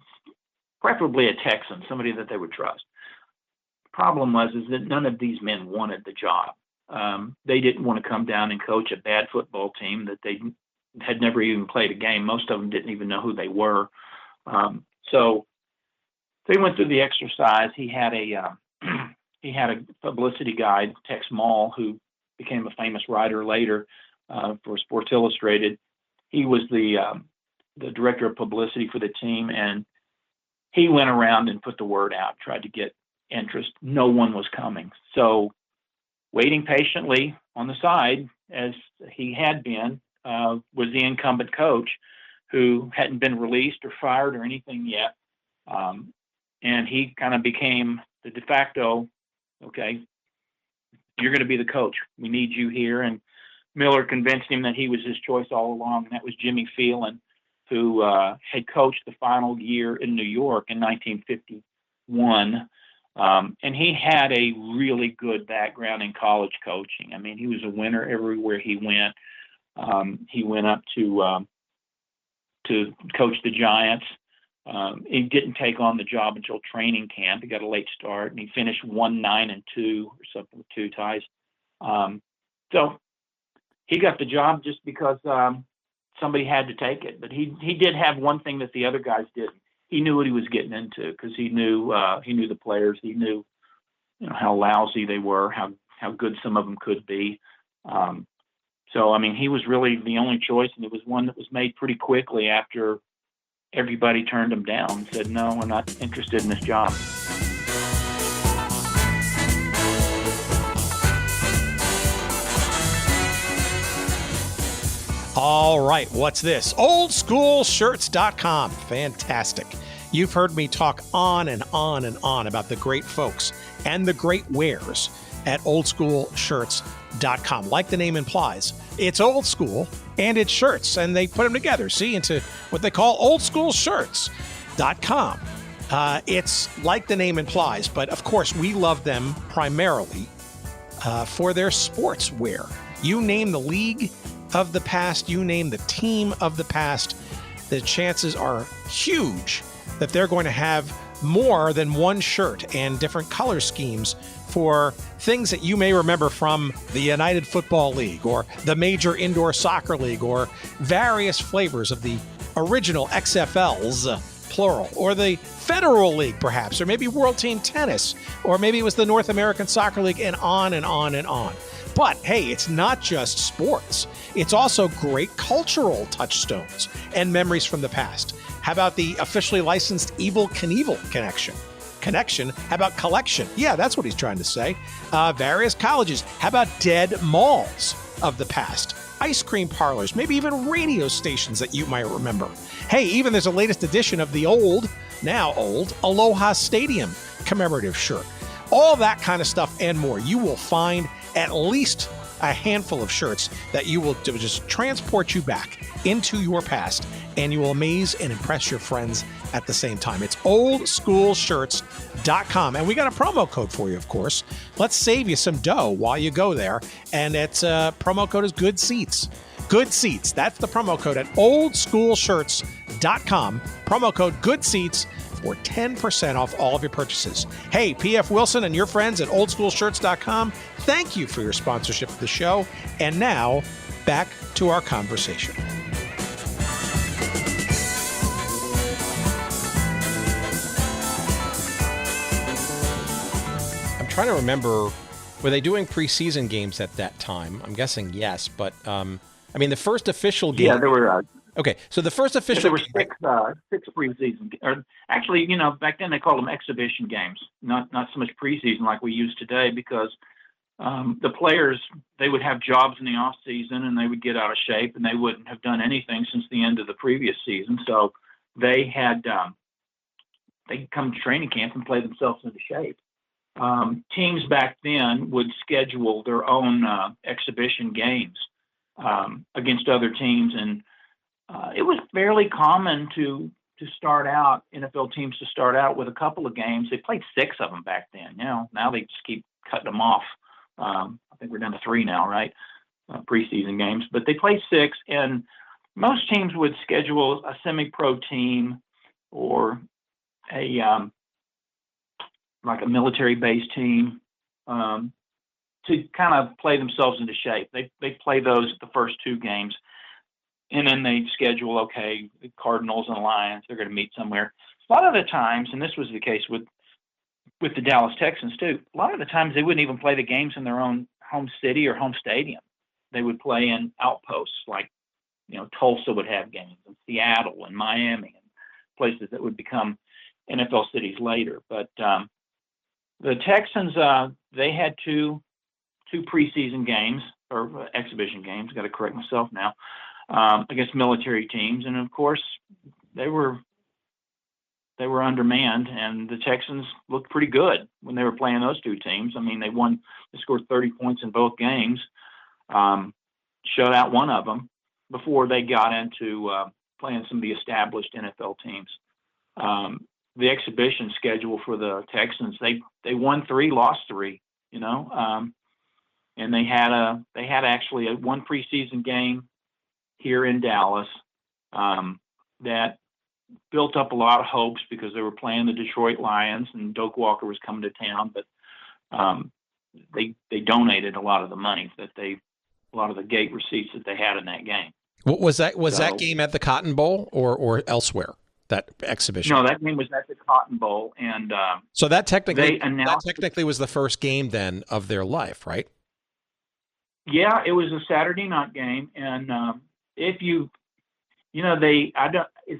preferably a Texan, somebody that they would trust. The problem was that none of these men wanted the job. They didn't want to come down and coach a bad football team that they had never even played a game. Most of them didn't even know who they were. So they went through the exercise. He had a publicity guy, Tex Mall, who became a famous writer later for Sports Illustrated. He was the director of publicity for the team, and he went around and put the word out, tried to get interest. No one was coming. So waiting patiently on the side, as he had been, was the incumbent coach, who hadn't been released or fired or anything yet. And he kind of became the de facto, okay, you're going to be the coach. We need you here. And Miller convinced him that he was his choice all along. And that was Jimmy Phelan, who had coached the final year in New York in 1951. And he had a really good background in college coaching. I mean, he was a winner everywhere he went. He went up to coach the Giants. He didn't take on the job until training camp. He got a late start, and he finished 1-9-2 or something with 2 ties. So he got the job just because somebody had to take it. But he did have one thing that the other guys didn't. He knew what he was getting into because he knew the players. He knew, how lousy they were, how good some of them could be. So, I mean, he was really the only choice, and it was one that was made pretty quickly after everybody turned him down and said, no, we're not interested in this job. All right, what's this? OldSchoolShirts.com. Fantastic. You've heard me talk on and on and on about the great folks and the great wares at OldSchoolShirts.com. Like the name implies, it's old school and it's shirts, and they put them together, into what they call OldSchoolShirts.com. It's like the name implies, but of course we love them primarily for their sports wear. You name the league of the past, you name the team of the past, the chances are huge that they're going to have more than one shirt and different color schemes for things that you may remember from the United Football League or the Major Indoor Soccer League or various flavors of the original XFLs, plural, or the Federal League perhaps, or maybe World Team Tennis, or maybe it was the North American Soccer League, and on and on and on. But hey, it's not just sports. It's also great cultural touchstones and memories from the past. How about the officially licensed Evel Knievel connection? How about collection? Yeah, that's what he's trying to say. Various colleges. How about dead malls of the past? Ice cream parlors, maybe even radio stations that you might remember. Hey, even there's a latest edition of the now old, Aloha Stadium commemorative shirt. All that kind of stuff and more. You will find at least a handful of shirts that you will just transport you back into your past, and you will amaze and impress your friends at the same time. It's oldschoolshirts.com, and we got a promo code for you, of course. Let's save you some dough while you go there, and its promo code is Good Seats. Good Seats. That's the promo code at oldschoolshirts.com. Promo code Good Seats for 10% off all of your purchases. Hey, P.F. Wilson and your friends at oldschoolshirts.com, thank you for your sponsorship of the show. And now, back to our conversation. I'm trying to remember, were they doing preseason games at that time? I'm guessing yes, but the first official game. Yeah, there were. Okay, so the first official. There were six preseason, or actually, back then they called them exhibition games, not so much preseason like we use today, because the players, they would have jobs in the off season and they would get out of shape and they wouldn't have done anything since the end of the previous season. So they had they'd come to training camp and play themselves into shape. Teams back then would schedule their own exhibition games against other teams, and it was fairly common to start out, NFL teams to start out with a couple of games. They played 6 of them back then. Now they just keep cutting them off. I think we're down to 3 now, right? Preseason games. But they played 6, and most teams would schedule a semi-pro team or like a military-based team to kind of play themselves into shape. They play those the first 2 games. And then they schedule, okay, the Cardinals and Lions, they're going to meet somewhere. A lot of the times, and this was the case with the Dallas Texans too, a lot of the times they wouldn't even play the games in their own home city or home stadium. They would play in outposts like, Tulsa would have games, and Seattle and Miami, and places that would become NFL cities later. But the Texans, they had two preseason games, or exhibition games, got to correct myself now. against military teams, and of course they were undermanned, and the Texans looked pretty good when they were playing those two teams. I mean, they scored 30 points in both games, shut out one of them before they got into playing some of the established NFL teams. The exhibition schedule for the Texans, they won 3, lost 3, and they had actually one preseason game here in Dallas that built up a lot of hopes because they were playing the Detroit Lions and Doak Walker was coming to town, but they donated a lot of the money a lot of the gate receipts that they had in that game. What was that game at the Cotton Bowl or elsewhere? That exhibition? No, that game was at the Cotton Bowl, and so that technically was the first game then of their life, right? Yeah, it was a Saturday night game, and it's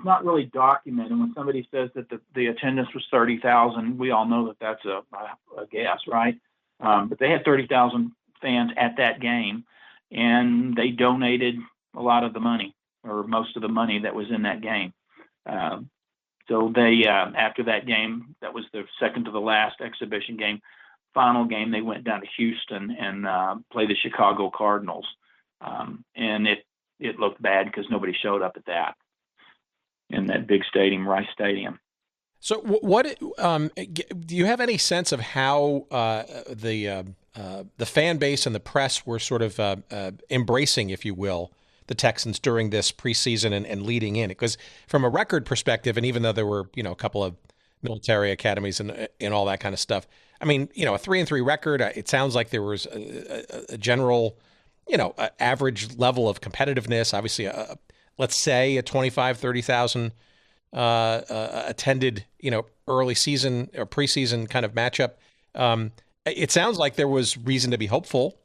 not really documented. When somebody says that the attendance was 30,000, we all know that that's a guess, right? But they had 30,000 fans at that game, and they donated a lot of the money, or most of the money that was in that game. So they, after that game, that was the second to the last exhibition game, final game, they went down to Houston and played the Chicago Cardinals. And it looked bad because nobody showed up at that, in that big stadium, Rice Stadium. So what do you have any sense of how the fan base and the press were sort of embracing, if you will, the Texans during this preseason and leading in? Because from a record perspective, and even though there were, a couple of military academies and all that kind of stuff, I mean, a 3-3 record, it sounds like there was a general, average level of competitiveness. Obviously, let's say a 30,000 attended, early season or preseason kind of matchup. It sounds like there was reason to be hopeful.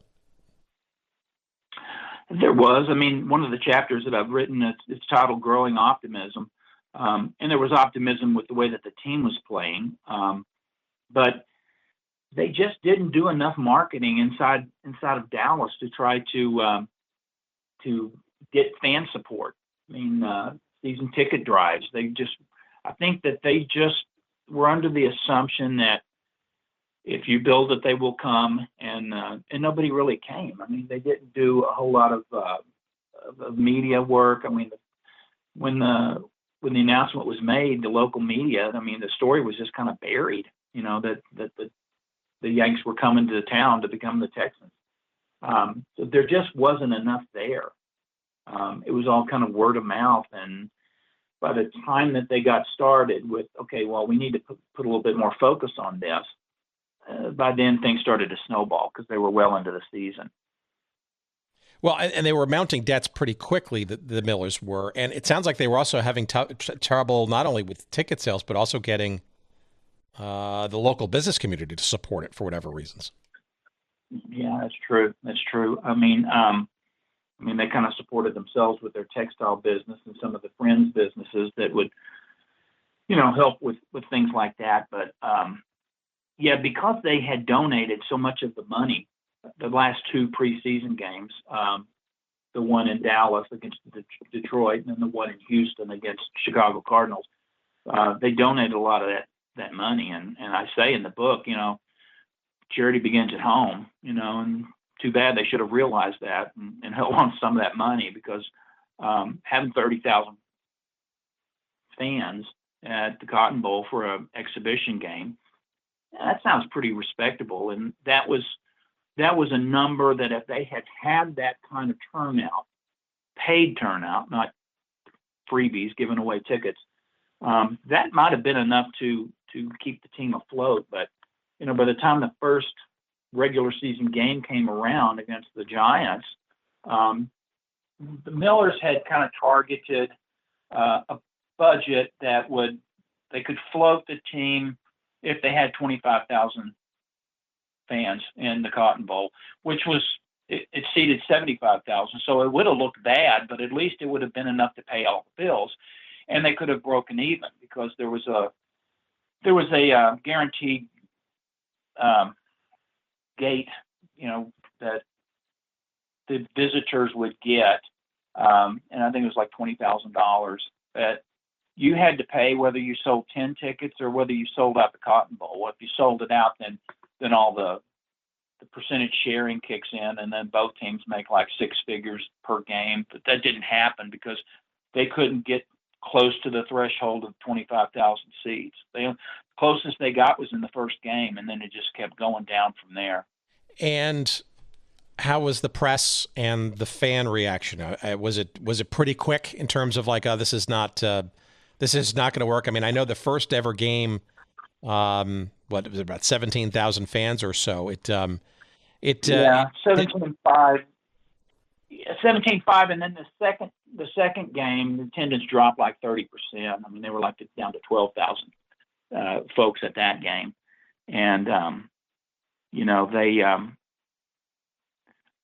There was. I mean, one of the chapters that I've written, it's titled Growing Optimism. And there was optimism with the way that the team was playing. But they just didn't do enough marketing inside of Dallas to try to get fan support. I mean, season ticket drives. I think that they just were under the assumption that if you build it, they will come, and nobody really came. I mean, they didn't do a whole lot of media work. I mean, when the announcement was made, the local media, I mean, the story was just kind of buried. That the Yanks were coming to town to become the Texans. So there just wasn't enough there. It was all kind of word of mouth, and by the time that they got started with, okay, well, we need to put a little bit more focus on this. By then, things started to snowball because they were well into the season. Well, and they were mounting debts pretty quickly, the Millers were. And it sounds like they were also having trouble not only with ticket sales, but also getting the local business community to support it for whatever reasons. Yeah, that's true. That's true. I mean, they kind of supported themselves with their textile business and some of the friends businesses that would, help with things like that. But, yeah, because they had donated so much of the money, the last 2 preseason games, the one in Dallas against Detroit and then the one in Houston against Chicago Cardinals, they donated a lot of that money. And I say in the book, charity begins at home, and too bad they should have realized that and held on to some of that money, because having 30,000 fans at the Cotton Bowl for an exhibition game, that sounds pretty respectable. And that was a number that if they had that kind of turnout, paid turnout, not freebies, giving away tickets, that might have been enough to keep the team afloat. But, by the time the first regular season game came around against the Giants, the Millers had kind of targeted a budget that they could float the team if they had 25,000 fans in the Cotton Bowl, which it seated 75,000. So it would have looked bad, but at least it would have been enough to pay all the bills, and they could have broken even because there was a guaranteed gate, that the visitors would get and I think it was like $20,000. You had to pay whether you sold 10 tickets or whether you sold out the Cotton Bowl. Well, if you sold it out, then all the percentage sharing kicks in, and then both teams make like six figures per game. But that didn't happen because they couldn't get close to the threshold of 25,000 seats. The closest they got was in the first game, and then it just kept going down from there. And how was the press and the fan reaction? Was it pretty quick in terms of like, this is not going to work? I mean, I know the first ever game, what was it, about 17,000 fans or so? 17.5, and then the second game, the attendance dropped like 30%. I mean, they were like down to 12,000 folks at that game, and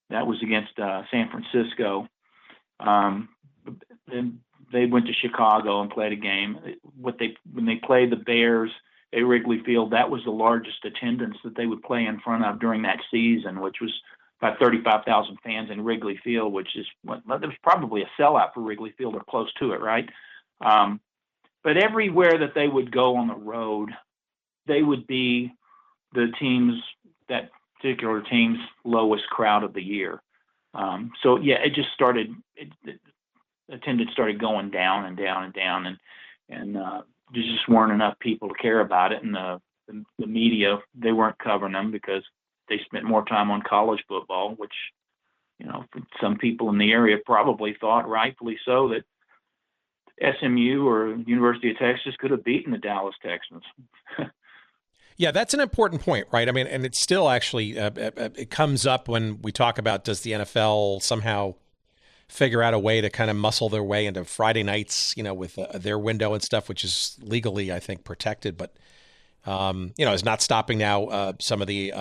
that was against San Francisco. Then they went to Chicago and played a game. When they played the Bears at Wrigley Field, that was the largest attendance that they would play in front of during that season, which was about 35,000 fans in Wrigley Field, which is there was probably a sellout for Wrigley Field or close to it, right? But everywhere that they would go on the road, they would be that particular team's lowest crowd of the year. So yeah, it just started. Attendance started going down and down and down, and there just weren't enough people to care about it, and the media, they weren't covering them because they spent more time on college football, which some people in the area probably thought, rightfully so, that SMU or University of Texas could have beaten the Dallas Texans. Yeah, that's an important point, right? I mean, and it's still actually, it comes up when we talk about, does the NFL somehow figure out a way to kind of muscle their way into Friday nights, with their window and stuff, which is legally, I think, protected, but, is not stopping now some of the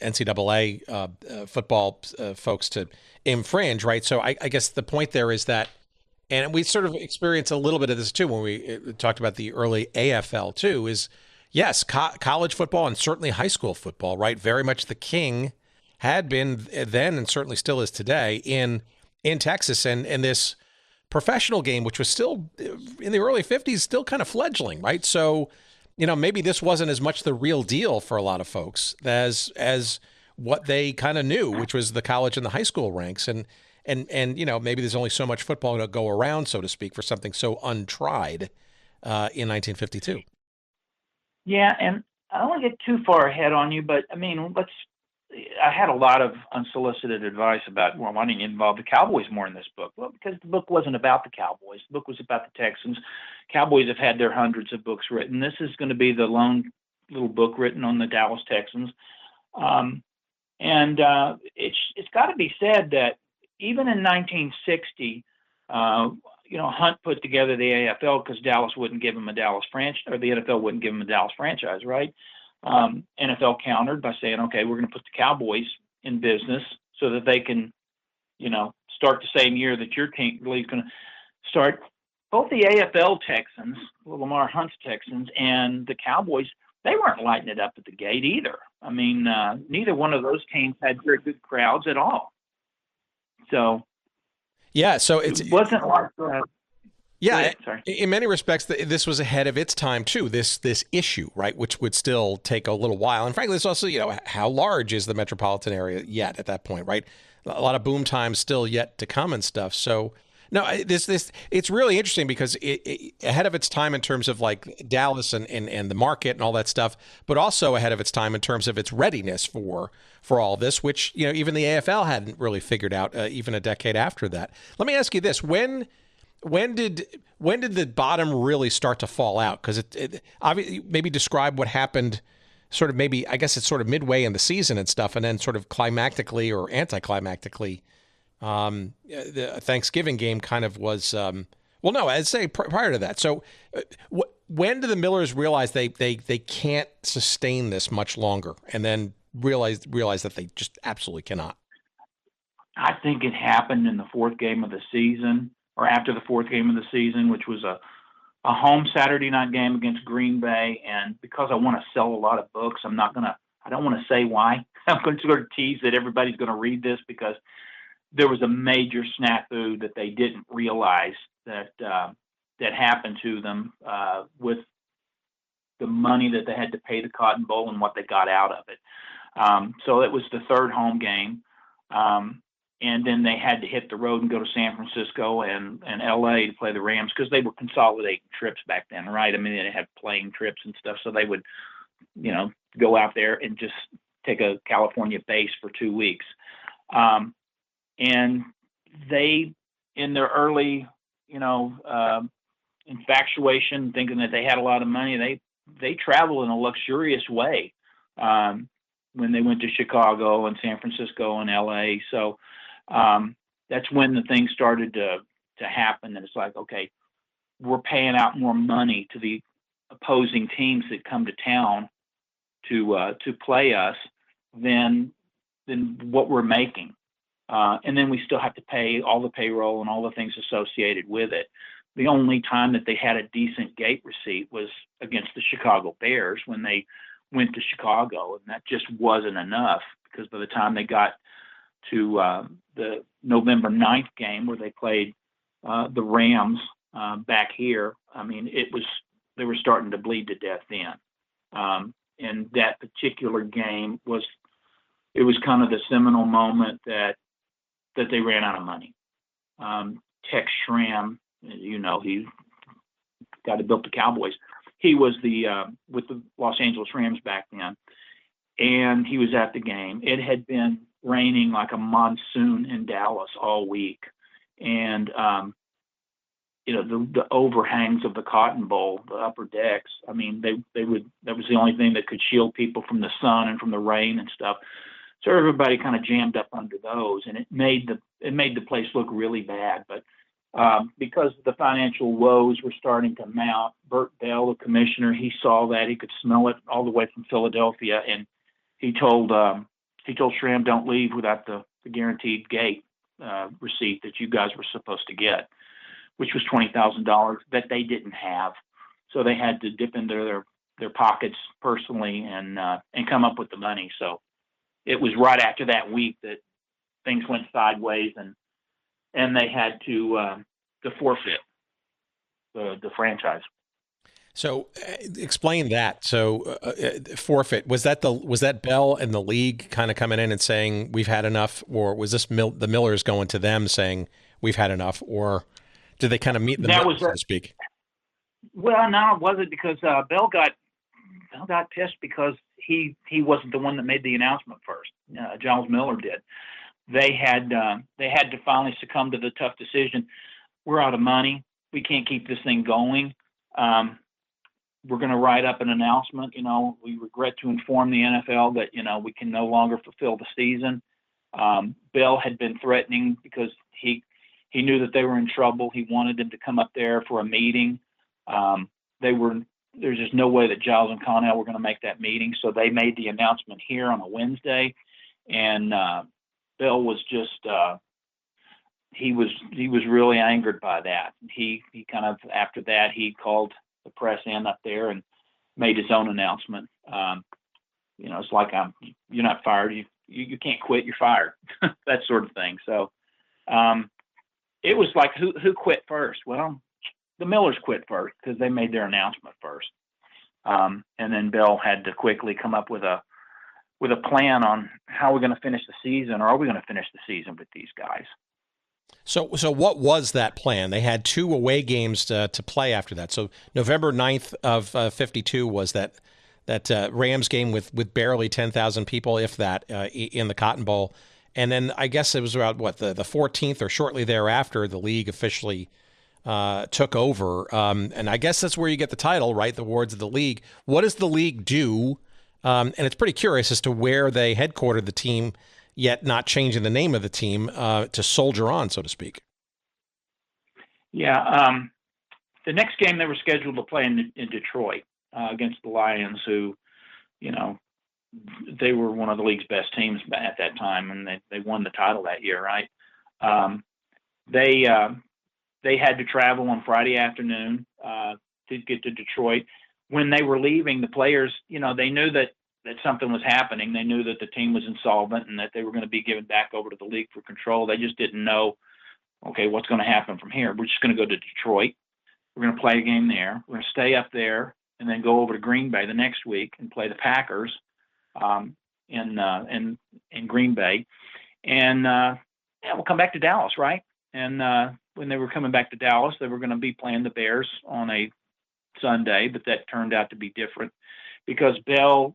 NCAA football folks to infringe, right? So I guess the point there is that, and we sort of experienced a little bit of this too when we talked about the early AFL too, is yes, college football and certainly high school football, right? Very much the king had been then and certainly still is today in Texas, and this professional game, which was still in the early 50s, still kind of fledgling, right? So, maybe this wasn't as much the real deal for a lot of folks as what they kind of knew, which was the college and the high school ranks. And maybe there's only so much football to go around, so to speak, for something so untried in 1952. Yeah, and I don't want to get too far ahead on you, but I mean, I had a lot of unsolicited advice about, well, why didn't you involve the Cowboys more in this book? Well, because the book wasn't about the Cowboys. The book was about the Texans. Cowboys have had their hundreds of books written. This is going to be the lone little book written on the Dallas Texans. It's got to be said that even in 1960, Hunt put together the AFL because Dallas wouldn't give him a Dallas franchise, or the NFL wouldn't give him a Dallas franchise, right? NFL countered by saying, okay, we're going to put the Cowboys in business so that they can, start the same year that your team is going to start. Both the AFL Texans, Lamar Hunt's Texans, and the Cowboys, they weren't lighting it up at the gate either. I mean, neither one of those teams had very good crowds at all. So, yeah, so it wasn't like yeah, in many respects, this was ahead of its time too. This issue, right, which would still take a little while, and frankly, it's also how large is the metropolitan area yet at that point, right? A lot of boom times still yet to come and stuff. So, no, it's really interesting because it ahead of its time in terms of like Dallas and the market and all that stuff, but also ahead of its time in terms of its readiness for all this, which even the AFL hadn't really figured out even a decade after that. Let me ask you this: When did the bottom really start to fall out? Because it obviously, maybe describe what happened sort of, maybe, I guess it's sort of midway in the season and stuff, and then sort of climactically or anticlimactically, the Thanksgiving game kind of was, well, no, I'd say prior to that. So when do the Millers realize they can't sustain this much longer, and then realize that they just absolutely cannot? I think it happened in the fourth game of the season, or after the fourth game of the season, which was a home Saturday night game against Green Bay. And because I want to sell a lot of books, I don't want to say why. I'm going to sort of tease that everybody's going to read this because there was a major snafu that they didn't realize that happened to them with the money that they had to pay the Cotton Bowl and what they got out of it. So it was the third home game. And then they had to hit the road and go to San Francisco and LA to play the Rams because they were consolidating trips back then, right? I mean, they had plane trips and stuff. So they would, go out there and just take a California base for 2 weeks. And they, in their early, infatuation, thinking that they had a lot of money, they traveled in a luxurious way when they went to Chicago and San Francisco and LA. So that's when the thing started to happen. And it's like, okay, we're paying out more money to the opposing teams that come to town to play us than what we're making. And then we still have to pay all the payroll and all the things associated with it. The only time that they had a decent gate receipt was against the Chicago Bears when they went to Chicago, and that just wasn't enough because by the time they got to the November 9th game where they played the Rams back here, I mean, they were starting to bleed to death then. And that particular game was kind of the seminal moment that they ran out of money. Tex Schramm, he got to build the Cowboys. He was with the Los Angeles Rams back then, and he was at the game. It had been raining like a monsoon in Dallas all week, and the overhangs of the Cotton Bowl, the upper decks. I mean, that was the only thing that could shield people from the sun and from the rain and stuff. So everybody kind of jammed up under those, and it made the place look really bad. But because the financial woes were starting to mount, Bert Bell, the commissioner, he saw that. He could smell it all the way from Philadelphia, and he told Schramm, don't leave without the guaranteed gate receipt that you guys were supposed to get, which was $20,000 that they didn't have. So they had to dip into their pockets personally and come up with the money. So it was right after that week that things went sideways, and they had to forfeit the franchise. So explain that. So forfeit, was that Bell and the league kind of coming in and saying we've had enough, or was this the Millers going to them saying we've had enough, or did they kind of meet in the middle, so to speak? Well, no, it wasn't, because Bell got pissed because he wasn't the one that made the announcement first. Giles Miller did. They had to finally succumb to the tough decision. We're out of money. We can't keep this thing going. We're going to write up an announcement. We regret to inform the NFL that we can no longer fulfill the season. Bell had been threatening because he knew that they were in trouble. He wanted them to come up there for a meeting. There's just no way that Giles and Connell were going to make that meeting. So they made the announcement here on a Wednesday, and Bell was just he was really angered by that. He kind of, after that, he called the press in up there and made his own announcement. It's like, you're not fired. You can't quit. You're fired. That sort of thing. So it was like, who quit first? Well, the Millers quit first because they made their announcement first. And then Bell had to quickly come up with a plan on how we're going to finish the season, or are we going to finish the season with these guys? So what was that plan? They had 2 away games to play after that. So November 9th of 52 was that Rams game with barely 10,000 people, if that, in the Cotton Bowl. And then I guess it was about, the 14th or shortly thereafter, the league officially took over. And I guess that's where you get the title, right? The awards of the league. What does the league do? And it's pretty curious as to where they headquartered the team, yet not changing the name of the team to soldier on, so to speak. Yeah. The next game they were scheduled to play in Detroit against the Lions, who, they were one of the league's best teams at that time, and they won the title that year, right? They had to travel on Friday afternoon to get to Detroit. When they were leaving, the players, they knew that that something was happening. They knew that the team was insolvent and that they were going to be given back over to the league for control. They just didn't know, okay, what's going to happen from here? We're just going to go to Detroit. We're going to play a game there. We're going to stay up there and then go over to Green Bay the next week and play the Packers in Green Bay. And we'll come back to Dallas, right? And when they were coming back to Dallas, they were going to be playing the Bears on a Sunday, but that turned out to be different because Bell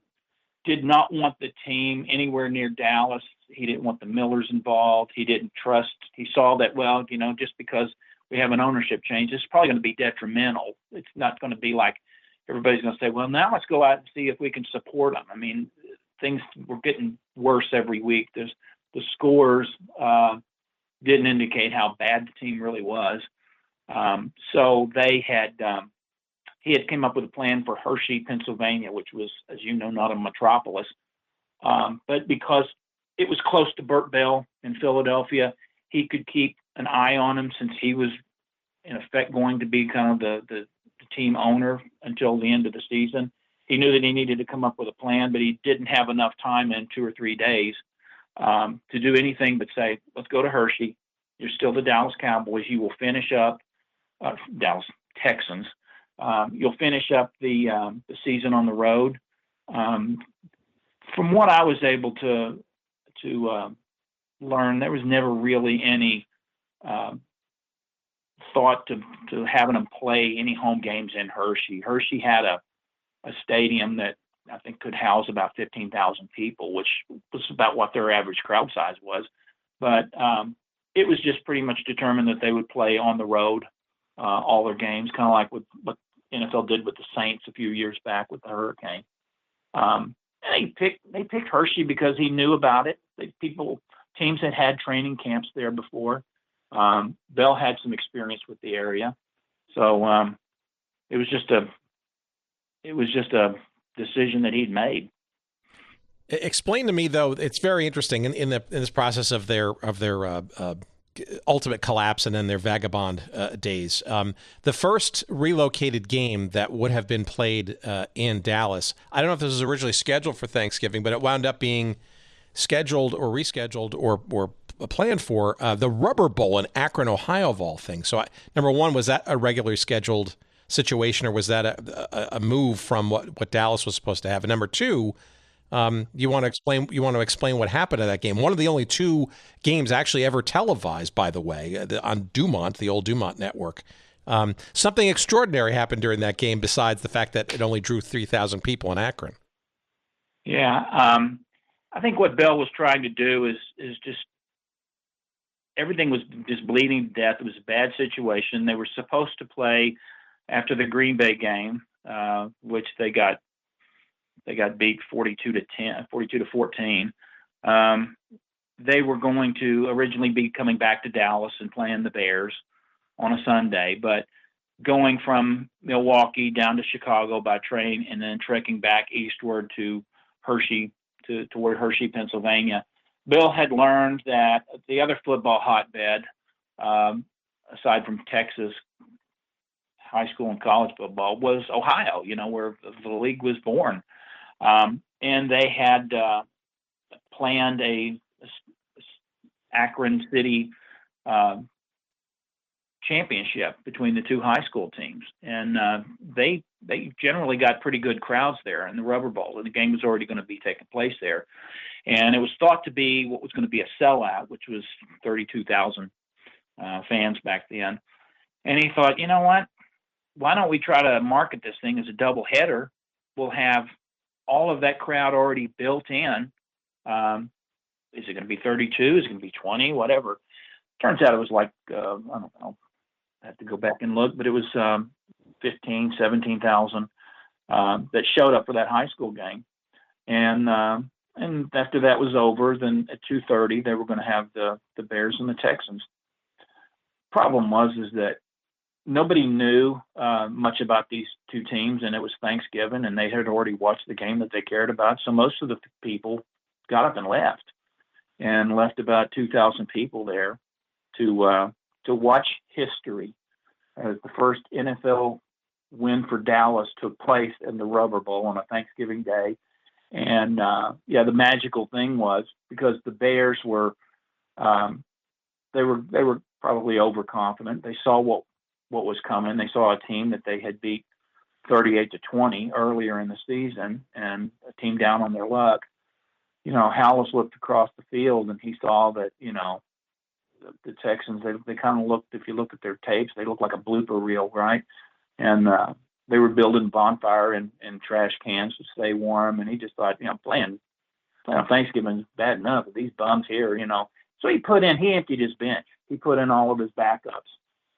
did not want the team anywhere near Dallas. He didn't want the Millers involved. He didn't trust. He saw that, well, just because we have an ownership change, it's probably going to be detrimental. It's not going to be like everybody's going to say, well, now let's go out and see if we can support them. I mean, things were getting worse every week. The scores didn't indicate how bad the team really was. So they had he had came up with a plan for Hershey, Pennsylvania, which was, as you know, not a metropolis. But because it was close to Burt Bell in Philadelphia, he could keep an eye on him since he was, in effect, going to be kind of the team owner until the end of the season. He knew that he needed to come up with a plan, but he didn't have enough time in 2 or 3 days to do anything but say, let's go to Hershey. You're still the Dallas Cowboys. You will finish up Dallas Texans. You'll finish up the season on the road. From what I was able to learn, there was never really any thought to having them play any home games in Hershey. Hershey had a stadium that I think could house about 15,000 people, which was about what their average crowd size was. But it was just pretty much determined that they would play on the road all their games, kind of like what NFL did with the Saints a few years back with the Hurricane. And they picked Hershey because he knew about it. Teams had training camps there before. Bell had some experience with the area, so it was just a decision that he'd made. Explain to me, though, it's very interesting in this process of their ultimate collapse and then their vagabond days. The first relocated game that would have been played in Dallas, I don't know if this was originally scheduled for Thanksgiving, but it wound up being scheduled or rescheduled or planned for the Rubber Bowl in Akron, Ohio, of all things. So, number one, was that a regularly scheduled situation, or was that a move from what Dallas was supposed to have? And number two, you want to explain what happened at that game. One of the only 2 games actually ever televised, by the way, on Dumont, the old Dumont network. Something extraordinary happened during that game besides the fact that it only drew 3,000 people in Akron. Yeah, I think what Bell was trying to do is just everything was just bleeding to death. It was a bad situation. They were supposed to play after the Green Bay game, which they got beat 42-14. They were going to originally be coming back to Dallas and playing the Bears on a Sunday, but going from Milwaukee down to Chicago by train and then trekking back eastward to Hershey, toward Hershey, Pennsylvania. Bill had learned that the other football hotbed, aside from Texas, high school and college football, was Ohio, where the league was born. And they had planned a Akron City championship between the 2 high school teams. And they generally got pretty good crowds there in the Rubber Bowl. And the game was already going to be taking place there. And it was thought to be what was going to be a sellout, which was 32,000 fans back then. And he thought, you know what? Why don't we try to market this thing as a doubleheader? We'll have all of that crowd already built in. Is it going to be 32? Is it going to be 20? Whatever. Turns out it was like, I don't know. I have to go back and look, but it was 15, 17,000 that showed up for that high school game. And after that was over, then at 2:30, they were going to have the Bears and the Texans. Problem was that nobody knew much about these 2 teams, and it was Thanksgiving, and they had already watched the game that they cared about. So most of the people got up and left about 2,000 people there to watch history. The first NFL win for Dallas took place in the Rubber Bowl on a Thanksgiving day, And the magical thing was because the Bears were they were probably overconfident. They saw what was coming. They saw a team that they had beat 38-20 earlier in the season, and a team down on their luck. Hallis looked across the field and he saw that the Texans, they kind of looked, if you look at their tapes, they look like a blooper reel, right? And they were building bonfire and trash cans to stay warm. And he just thought, playing on Thanksgiving is bad enough with these bums here, So he emptied his bench. He put in all of his backups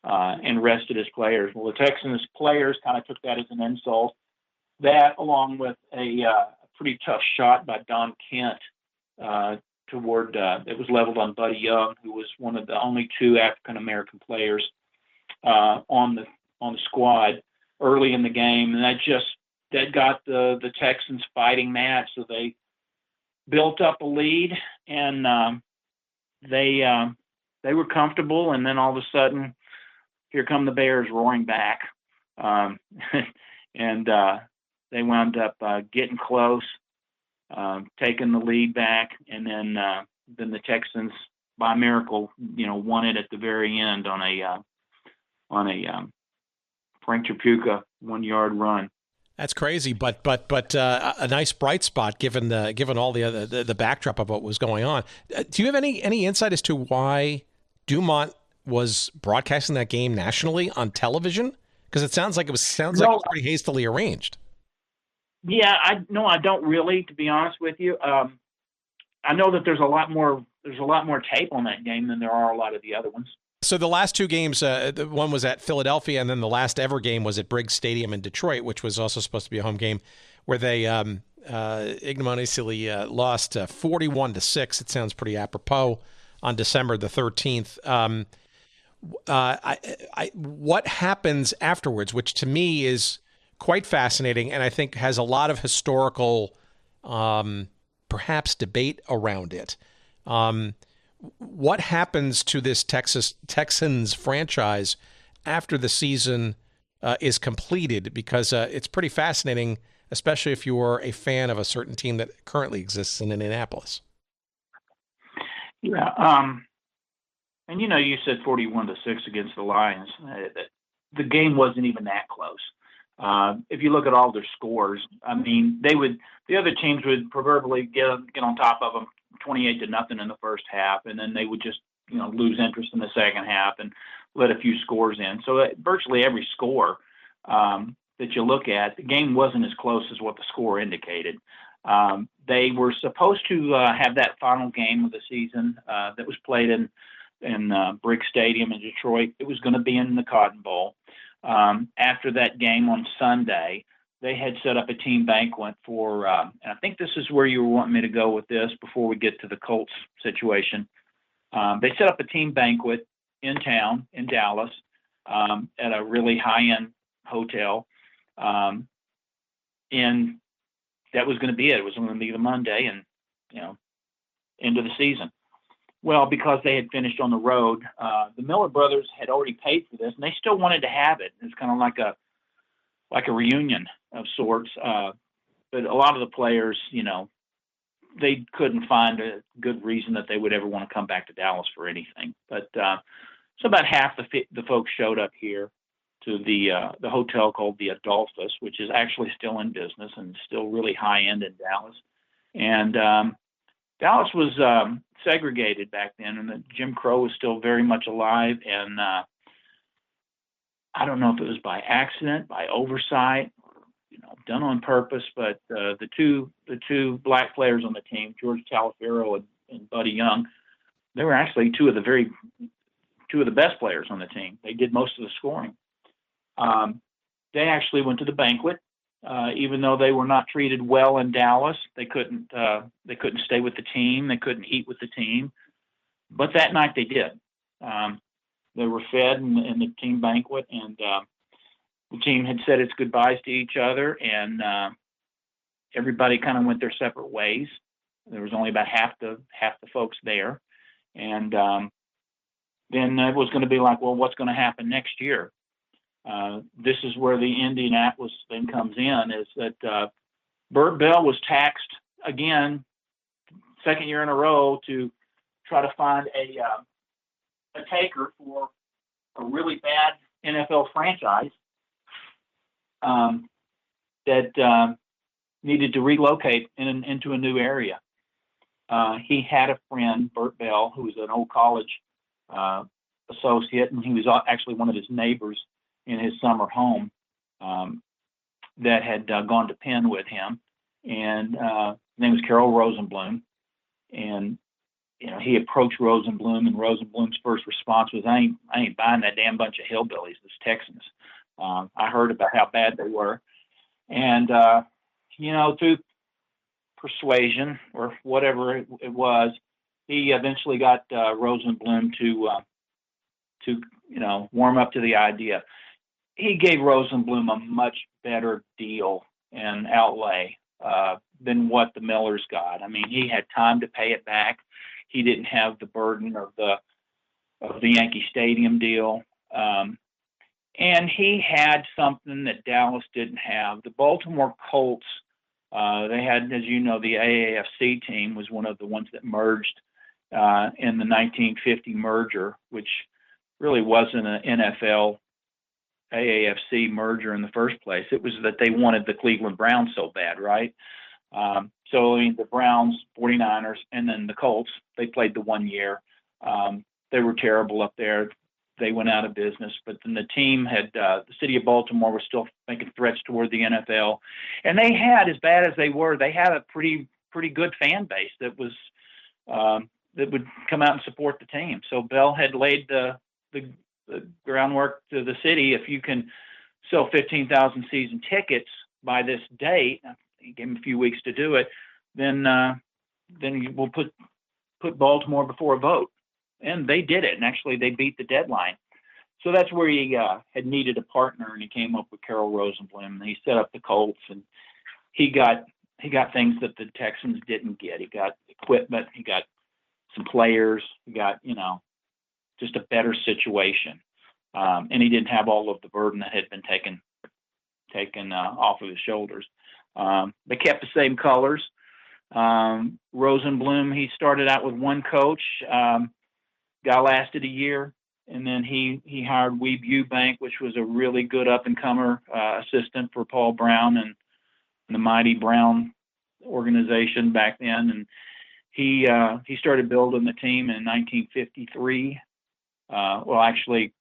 and rested his players. Well, the Texans players kind of took that as an insult. That, along with a pretty tough shot by Don Kent it was leveled on Buddy Young, who was one of the only two African-American players on the squad early in the game. And that got the Texans fighting mad. So they built up a lead, and they were comfortable. And then all of a sudden, here come the Bears roaring back. And they wound up getting close, taking the lead back, and then the Texans, by miracle, won it at the very end on a Frank Tripucka 1-yard run. That's crazy, but a nice bright spot given all the backdrop of what was going on. Do you have any insight as to why Dumont was broadcasting that game nationally on television? Because it sounds like it was pretty hastily arranged. Yeah, I don't really, to be honest with you. I know that there's a lot more tape on that game than there are a lot of the other ones. So the last two games, one was at Philadelphia, and then the last ever game was at Briggs Stadium in Detroit, which was also supposed to be a home game, where they ignominiously lost 41-6. It sounds pretty apropos on December the 13th. What happens afterwards, which to me is quite fascinating, and I think has a lot of historical, perhaps, debate around it. What happens to this Texans franchise after the season is completed? Because it's pretty fascinating, especially if you are a fan of a certain team that currently exists in Indianapolis. Yeah, and you said 41-6 against the Lions. The game wasn't even that close. If you look at all their scores, I mean, the other teams would proverbially get on top of them 28-0 in the first half, and then they would just lose interest in the second half and let a few scores in. So virtually every score that you look at, the game wasn't as close as what the score indicated. They were supposed to have that final game of the season that was played in Briggs Stadium in Detroit. It was going to be in the Cotton Bowl. After that game on Sunday, they had set up a team banquet for, and I think this is where you were wanting me to go with this before we get to the Colts situation. They set up a team banquet in town, in Dallas, at a really high-end hotel. And that was going to be it. It was going to be the Monday and, end of the season. Well, because they had finished on the road, the Miller brothers had already paid for this, and they still wanted to have it. It's kind of like a reunion of sorts. But a lot of the players, they couldn't find a good reason that they would ever want to come back to Dallas for anything. But so about half the folks showed up here to the hotel called the Adolphus, which is actually still in business and still really high end in Dallas. And Dallas was segregated back then, and Jim Crow was still very much alive. And I don't know if it was by accident, by oversight, done on purpose, but the two black players on the team, George Talafero and Buddy Young, they were actually two of the best players on the team. They did most of the scoring. They actually went to the banquet, even though they were not treated well in Dallas. They couldn't stay with the team. They couldn't eat with the team. But that night they did. They were fed in the team banquet, and the team had said its goodbyes to each other, and everybody kind of went their separate ways. There was only about half the folks there, and then it was going to be like, well, what's going to happen next year? This is where the Indianapolis thing comes in, is that Bert Bell was taxed again, second year in a row to try to find a taker for a really bad NFL franchise that needed to relocate into a new area. He had a friend, Bert Bell, who was an old college associate, and he was actually one of his neighbors in his summer home that had gone to Penn with him. And his name was Carol Rosenblum. And he approached Rosenblum, and Rosenblum's first response was, I ain't buying that damn bunch of hillbillies, this Texans. I heard about how bad they were. And, through persuasion or whatever it was, he eventually got Rosenblum to warm up to the idea. He gave Rosenblum a much better deal and outlay than what the Millers got. I mean, he had time to pay it back. He didn't have the burden of the Yankee Stadium deal. And he had something that Dallas didn't have. The Baltimore Colts, they had, as you know, the AAFC team was one of the ones that merged in the 1950 merger, which really wasn't an NFL AAFC merger in the first place. It was that they wanted the Cleveland Browns so bad, right? So the Browns, 49ers, and then the Colts, they played the 1 year. They were terrible up there. They went out of business, but then the team had, the city of Baltimore was still making threats toward the NFL. And they had, as bad as they were, they had a pretty good fan base that was, that would come out and support the team. So Bell had laid the groundwork to the city. If you can sell 15,000 season tickets by this date, he gave him a few weeks to do it, then we'll put Baltimore before a vote. And they did it, and actually they beat the deadline. So that's where he had needed a partner, and he came up with Carol Rosenblum, and he set up the Colts, and he got things that the Texans didn't get. He got equipment, he got some players, he got just a better situation, and he didn't have all of the burden that had been taken off of his shoulders. They kept the same colors. Rosenblum, he started out with one coach. Guy lasted a year, and then he hired Weeb Eubank, which was a really good up-and-comer assistant for Paul Brown and the mighty Brown organization back then. And he started building the team in 1953. Weeb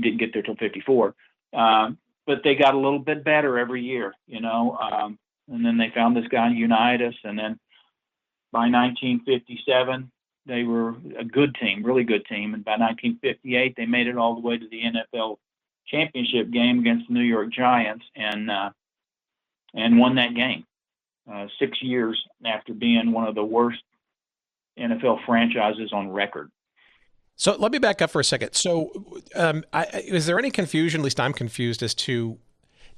didn't get there till 54, but they got a little bit better every year, and then they found this guy Unitas, and then by 1957. They were a good team, really good team. And by 1958, they made it all the way to the NFL championship game against the New York Giants and won that game 6 years after being one of the worst NFL franchises on record. So let me back up for a second. So is there any confusion, at least I'm confused, as to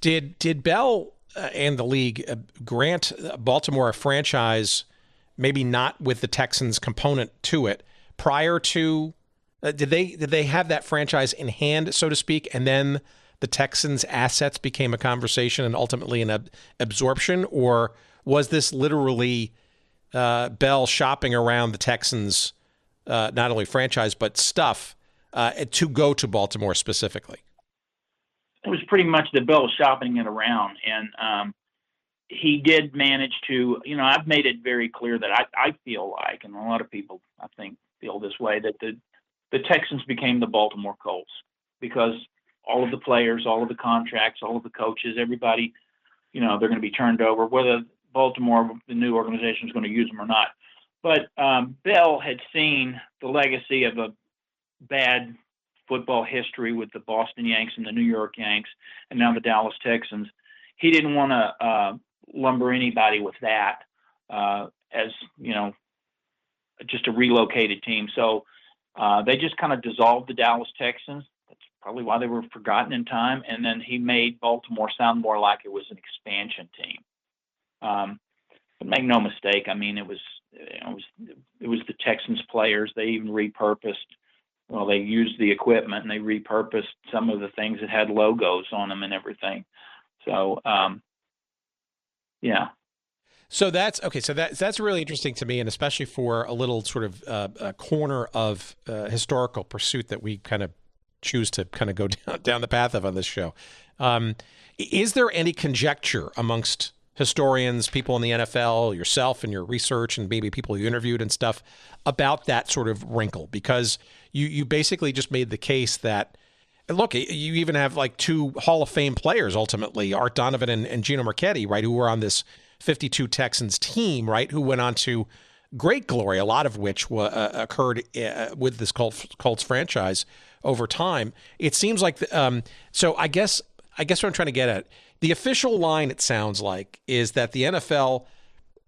did Bell and the league grant Baltimore a franchise, maybe not with the Texans component to it, prior to, did they have that franchise in hand, so to speak, and then the Texans' assets became a conversation and ultimately an absorption? Or was this literally Bell shopping around the Texans, not only franchise, but stuff to go to Baltimore specifically? It was pretty much that Bell was shopping it around, and he did manage to, I've made it very clear that I feel like, and a lot of people I think feel this way, that the Texans became the Baltimore Colts because all of the players, all of the contracts, all of the coaches, everybody, they're going to be turned over, whether Baltimore, the new organization, is going to use them or not. But Bell had seen the legacy of a bad football history with the Boston Yanks and the New York Yanks, and now the Dallas Texans. He didn't want to lumber anybody with that as just a relocated team. So they just kind of dissolved the Dallas Texans. That's probably why they were forgotten in time. And then he made Baltimore sound more like it was an expansion team. But make no mistake, I mean, it was the Texans players. They even repurposed. Well, they used the equipment and they repurposed some of the things that had logos on them and everything. So, yeah. So that's okay. So that's really interesting to me, and especially for a little sort of a corner of historical pursuit that we kind of choose to kind of go down the path of on this show. Is there any conjecture amongst historians, people in the NFL, yourself and your research, and maybe people you interviewed and stuff about that sort of wrinkle? Because you basically just made the case that, look, you even have like two Hall of Fame players ultimately, Art Donovan and Gino Marchetti, right, who were on this 52 Texans team, right, who went on to great glory, a lot of which occurred with this Colts franchise over time. It seems like, so I guess what I'm trying to get at, the official line, it sounds like, is that the NFL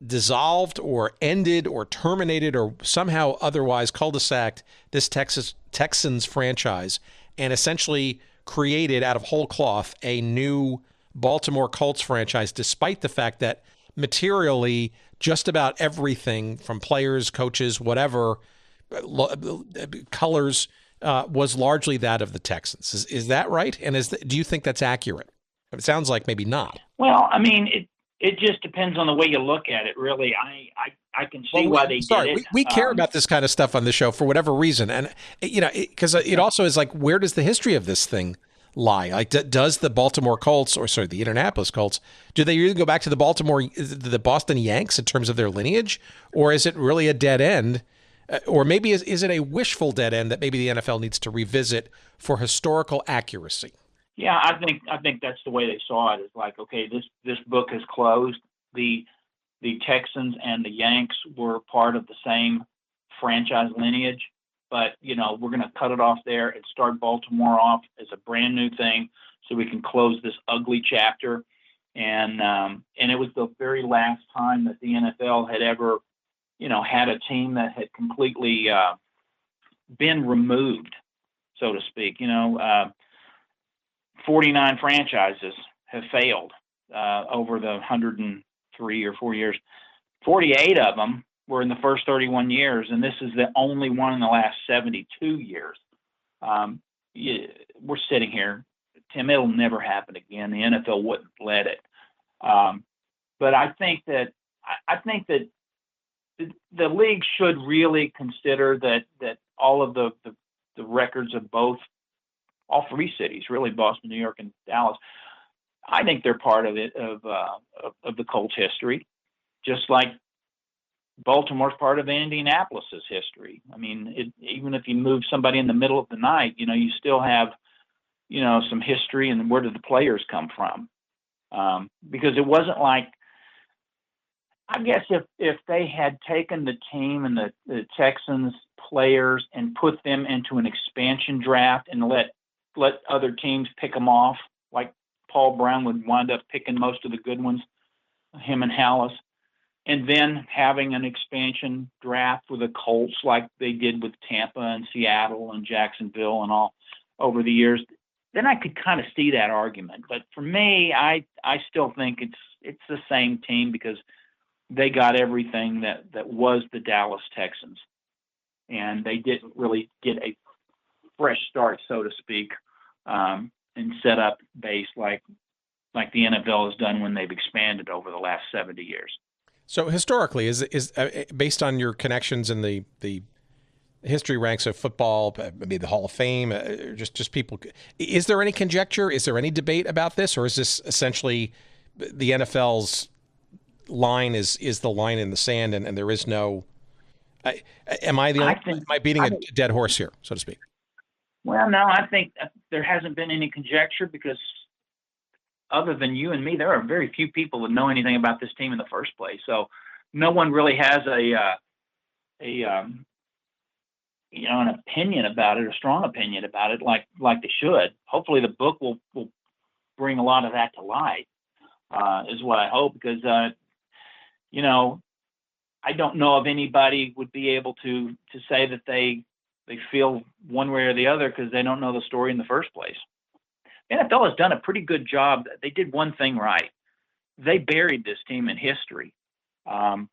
dissolved or ended or terminated or somehow otherwise cul-de-saced this Texans franchise and essentially created out of whole cloth a new Baltimore Colts franchise, despite the fact that materially just about everything from players, coaches, whatever, colors was largely that of the Texans. Is that right? And do you think that's accurate? It sounds like maybe not. Well, I mean, it just depends on the way you look at it, really. I can see why they did it. We care about this kind of stuff on the show for whatever reason. And, because it also is like, where does the history of this thing lie? Like, does the Baltimore Colts, the Indianapolis Colts, do they really go back to the Boston Yanks in terms of their lineage? Or is it really a dead end? Or maybe is it a wishful dead end that maybe the NFL needs to revisit for historical accuracy? Yeah, I think that's the way they saw it. It's like, okay, this book is closed. The Texans and the Yanks were part of the same franchise lineage, but we're going to cut it off there and start Baltimore off as a brand new thing, so we can close this ugly chapter. And it was the very last time that the NFL had ever, had a team that had completely been removed, so to speak. 49 franchises have failed over the 103 or 4 years. 48 of them were in the first 31 years, and this is the only one in the last 72 years. We're sitting here, Tim, it'll never happen again. The NFL wouldn't let it. But I think that the league should really consider that all of the records of all three cities, really, Boston, New York, and Dallas, I think they're part of it, of the Colts history, just like Baltimore's part of Indianapolis's history. I mean, even if you move somebody in the middle of the night, you still have, some history and where did the players come from? Because it wasn't like, I guess if they had taken the team and the Texans players and put them into an expansion draft and let other teams pick them off, like Paul Brown would wind up picking most of the good ones, him and Hallis, and then having an expansion draft with the Colts like they did with Tampa and Seattle and Jacksonville and all over the years, then I could kind of see that argument. But for me, I still think it's the same team because they got everything that was the Dallas Texans, and they didn't really get a fresh start, so to speak, and set up base like the NFL has done when they've expanded over the last 70 years. So historically, is based on your connections in the history ranks of football, maybe the Hall of Fame, just people, is there any conjecture? Is there any debate about this, or is this essentially the NFL's line is the line in the sand, and there is no? Am I beating a dead horse here, so to speak? Well, no, I think there hasn't been any conjecture because other than you and me, there are very few people that know anything about this team in the first place. So no one really has an opinion about it, a strong opinion about it, like they should. Hopefully the book will bring a lot of that to light, is what I hope, because, I don't know if anybody would be able to say that they feel one way or the other because they don't know the story in the first place. The NFL has done a pretty good job. They did one thing right. They buried this team in history. The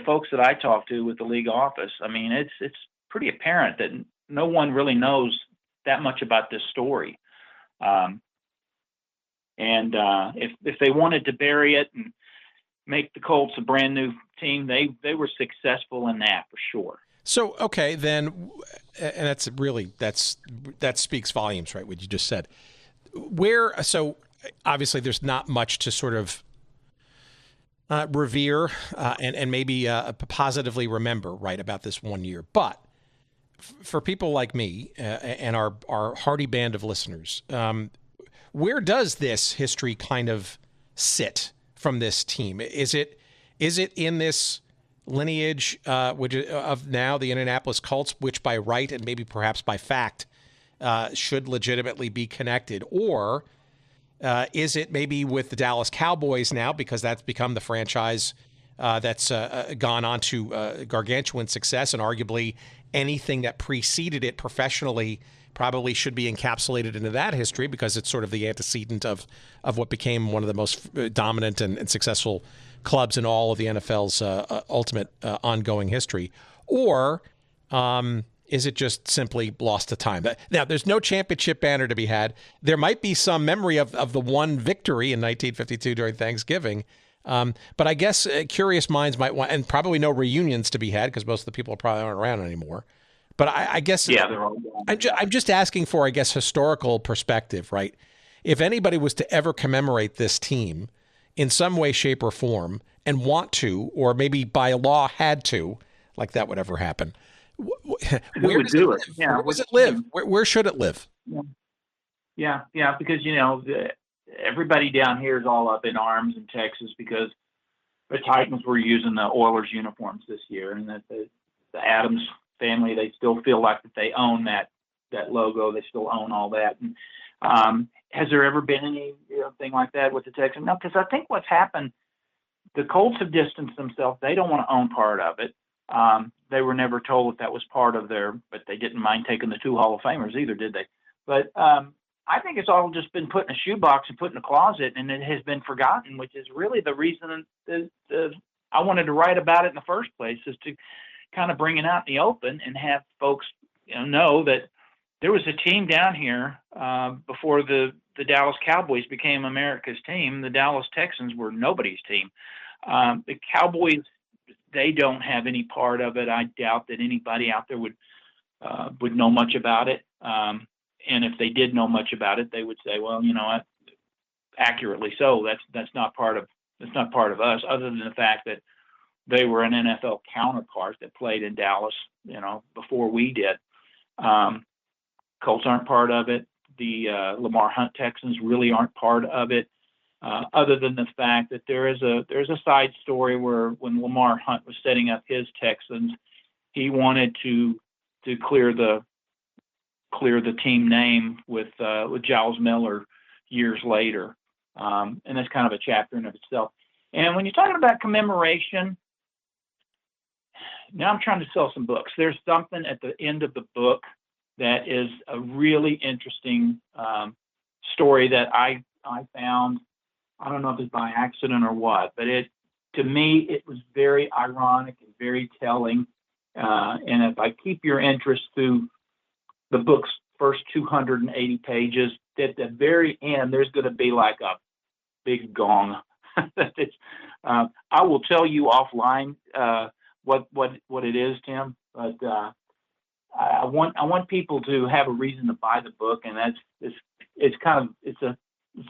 folks that I talked to with the league office, I mean, it's pretty apparent that no one really knows that much about this story. And if they wanted to bury it and make the Colts a brand new team. They were successful in that for sure. So, okay, then, and that speaks volumes, right? What you just said. So obviously there's not much to sort of revere and maybe positively remember, right, about this one year. But for people like me and our hearty band of listeners, where does this history kind of sit from this team? Is it in this lineage of now the Indianapolis Colts, which by right and maybe perhaps by fact should legitimately be connected? Or is it maybe with the Dallas Cowboys now, because that's become the franchise that's gone on to gargantuan success, and arguably anything that preceded it professionally probably should be encapsulated into that history, because it's sort of the antecedent of what became one of the most dominant and successful clubs in all of the NFL's ultimate ongoing history? Or is it just simply lost to time? Now, there's no championship banner to be had. There might be some memory of the one victory in 1952 during Thanksgiving. But I guess curious minds might want, and probably no reunions to be had because most of the people probably aren't around anymore. But I guess they're all gone. I'm just asking for, I guess, historical perspective, right? If anybody was to ever commemorate this team in some way, shape, or form and want to, or maybe by law had to, like that would ever happen, where does it live? Yeah. Where does it live? Where should it live? Yeah, because, everybody down here is all up in arms in Texas because the Titans were using the Oilers uniforms this year, and that the Adams family, they still feel like that they own that logo. They still own all that. And has there ever been any thing like that with the Texans? No, because I think what's happened, the Colts have distanced themselves. They don't want to own part of it. They were never told that was part of but they didn't mind taking the 2 Hall of Famers either, did they? But I think it's all just been put in a shoebox and put in a closet, and it has been forgotten, which is really the reason that I wanted to write about it in the first place, is to kind of bring it out in the open and have folks know that there was a team down here before the Dallas Cowboys became America's team. The Dallas Texans were nobody's team. The Cowboys, they don't have any part of it. I doubt that anybody out there would know much about it. And if they did know much about it, they would say, well, accurately so, that's not part of us, other than the fact that they were an NFL counterpart that played in Dallas, before we did. Colts aren't part of it. The Lamar Hunt Texans really aren't part of it, other than the fact that there's a side story where when Lamar Hunt was setting up his Texans, he wanted to clear the team name with Giles Miller years later, and that's kind of a chapter in of itself. And when you're talking about commemoration, now I'm trying to sell some books. There's something at the end of the book that is a really interesting story that I found. I don't know if it's by accident or what, but to me, it was very ironic and very telling. And if I keep your interest through the book's first 280 pages, at the very end, there's going to be like a big gong. I will tell you offline what it is, Tim. But I want people to have a reason to buy the book, and it's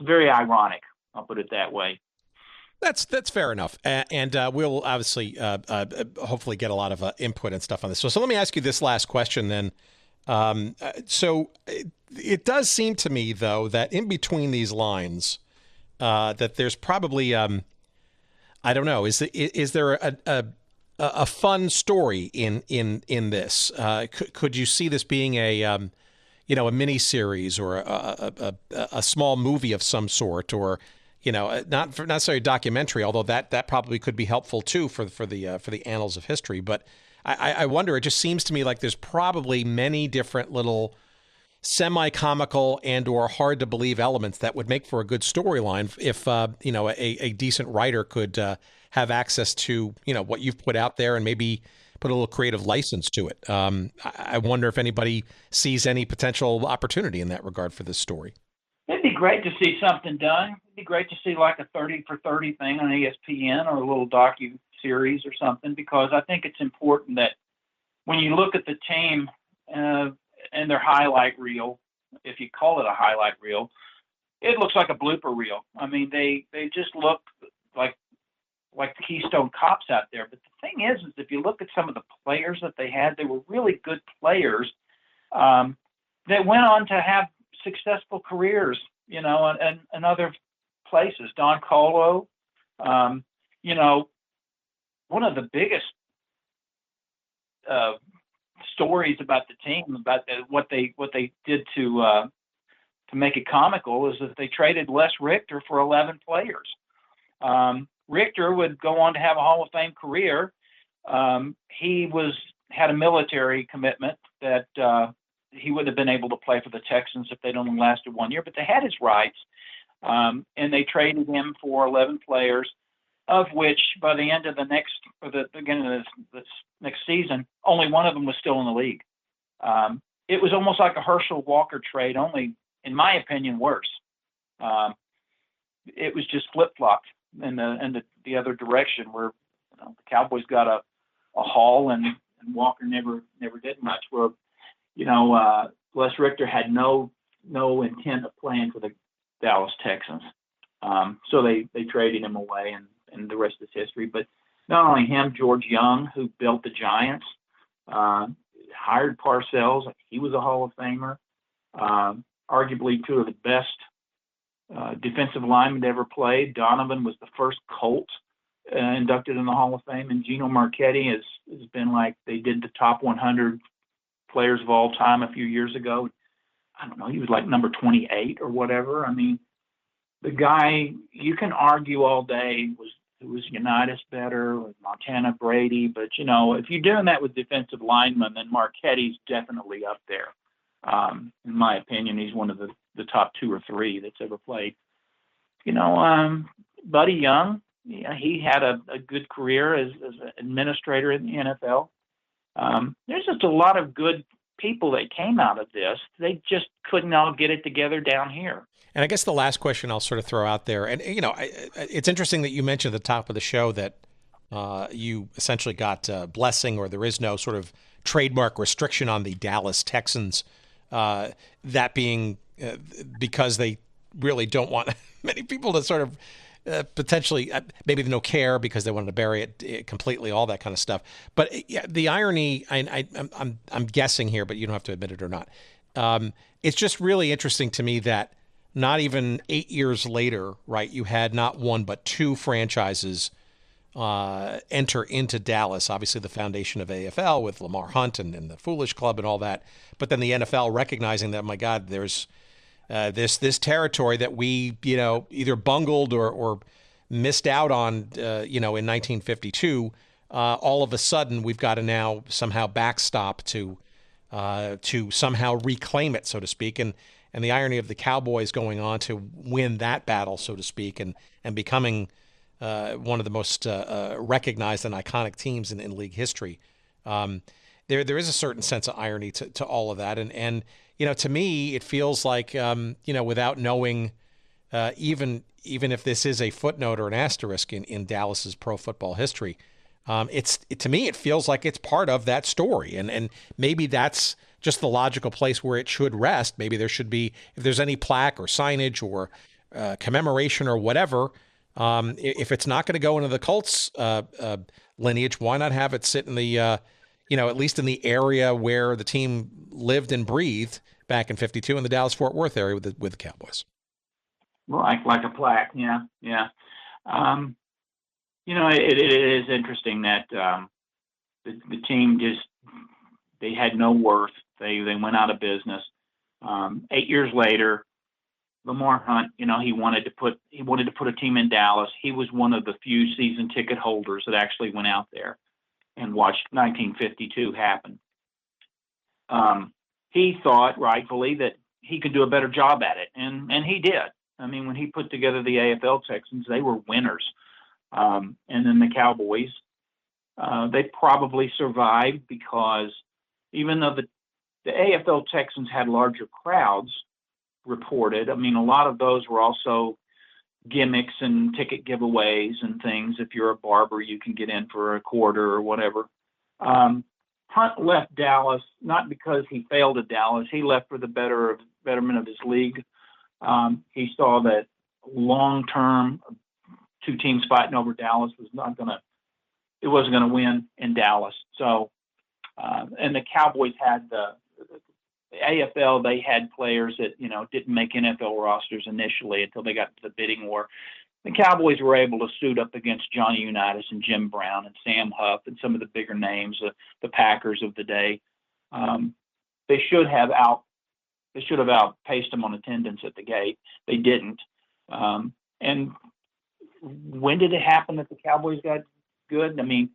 very ironic. I'll put it that way. That's fair enough, and we'll obviously hopefully get a lot of input and stuff on this. So let me ask you this last question then. So it does seem to me, though, that in between these lines, that there's probably I don't know, is there a fun story in this? Could you see this being a mini series or a small movie of some sort, or not necessarily a documentary, although that probably could be helpful too for the annals of history. But I wonder, it just seems to me like there's probably many different little semi-comical and or hard to believe elements that would make for a good storyline if a decent writer could have access to what you've put out there and maybe put a little creative license to it. I wonder if anybody sees any potential opportunity in that regard for this story. It'd be great to see something done. It'd be great to see like a 30 for 30 thing on ESPN or a little docu-series or something, because I think it's important that when you look at the team and their highlight reel, if you call it a highlight reel, it looks like a blooper reel. I mean, they just look like the Keystone Cops out there. But the thing is if you look at some of the players that they had, they were really good players that went on to have successful careers, you know, and other places. Don Colo, you know, one of the biggest stories about the team, about what they did to make it comical, is that they traded Les Richter for 11 players. Richter would go on to have a Hall of Fame career. He had a military commitment that he would have been able to play for the Texans if they'd only lasted 1 year, but they had his rights, and they traded him for 11 players, of which by the end of the beginning of this next season, only one of them was still in the league. It was almost like a Herschel Walker trade, only, in my opinion, worse. It was just flip-flopped in the other direction, where the Cowboys got a haul and Walker never did much. Where Les Richter had no intent of playing for the Dallas Texans, so they traded him away, and the rest is history. But not only him, George Young, who built the Giants, hired Parcells. He was a Hall of Famer. Arguably two of the best defensive linemen to ever played. Donovan was the first Colt inducted in the Hall of Fame, and Gino Marchetti has been like, they did the top 100 players of all time a few years ago. I don't know, he was like number 28 or whatever. I mean, the guy, you can argue all day, was Unitas better, was Montana Brady, but if you're doing that with defensive linemen, then Marchetti's definitely up there. In my opinion, he's one of the top 2 or 3 that's ever played. Buddy Young, he had a good career as an administrator in the NFL. There's just a lot of good people that came out of this. They just couldn't all get it together down here. And I guess the last question I'll sort of throw out there, and it's interesting that you mentioned at the top of the show that you essentially got blessing, or there is no sort of trademark restriction on the Dallas Texans, that being because they really don't want many people to sort of potentially, maybe they don't care because they wanted to bury it completely, all that kind of stuff. But the irony, I'm guessing here, but you don't have to admit it or not. It's just really interesting to me that not even 8 years later, right, you had not one but 2 franchises enter into Dallas. Obviously, the foundation of AFL with Lamar Hunt and the Foolish Club and all that. But then the NFL recognizing that, my God, there's this territory that we, either bungled or missed out on, in 1952. All of a sudden, we've got to now somehow backstop to somehow reclaim it, so to speak. And the irony of the Cowboys going on to win that battle, so to speak, and becoming one of the most recognized and iconic teams in league history. There is a certain sense of irony to all of that. And to me, it feels like, without knowing, even if this is a footnote or an asterisk in Dallas's pro football history, to me, it feels like it's part of that story. And maybe that's just the logical place where it should rest. Maybe there should be, if there's any plaque or signage or commemoration or whatever, if it's not going to go into the Colts lineage, why not have it sit in the, at least in the area where the team lived and breathed back in '52 in the Dallas-Fort Worth area with the Cowboys? Like a plaque, yeah. It is interesting that the team they had no worth. They went out of business. 8 years later, Lamar Hunt, he wanted to put a team in Dallas. He was one of the few season ticket holders that actually went out there and watched 1952 happen. He thought rightfully that he could do a better job at it, and he did. I mean, when he put together the AFL Texans, they were winners. And then the Cowboys, they probably survived because even though the AFL Texans had larger crowds, reported. I mean, a lot of those were also gimmicks and ticket giveaways and things. If you're a barber, you can get in for a quarter or whatever. Hunt left Dallas not because he failed at Dallas. He left for the betterment of his league. He saw that long-term, two teams fighting over Dallas wasn't going to win in Dallas. So, and the Cowboys had the AFL. They had players that didn't make NFL rosters initially until they got to the bidding war. The Cowboys were able to suit up against Johnny Unitas and Jim Brown and Sam Huff and some of the bigger names, the Packers of the day. They should have outpaced them on attendance at the gate. They didn't. And when did it happen that the Cowboys got good? I mean,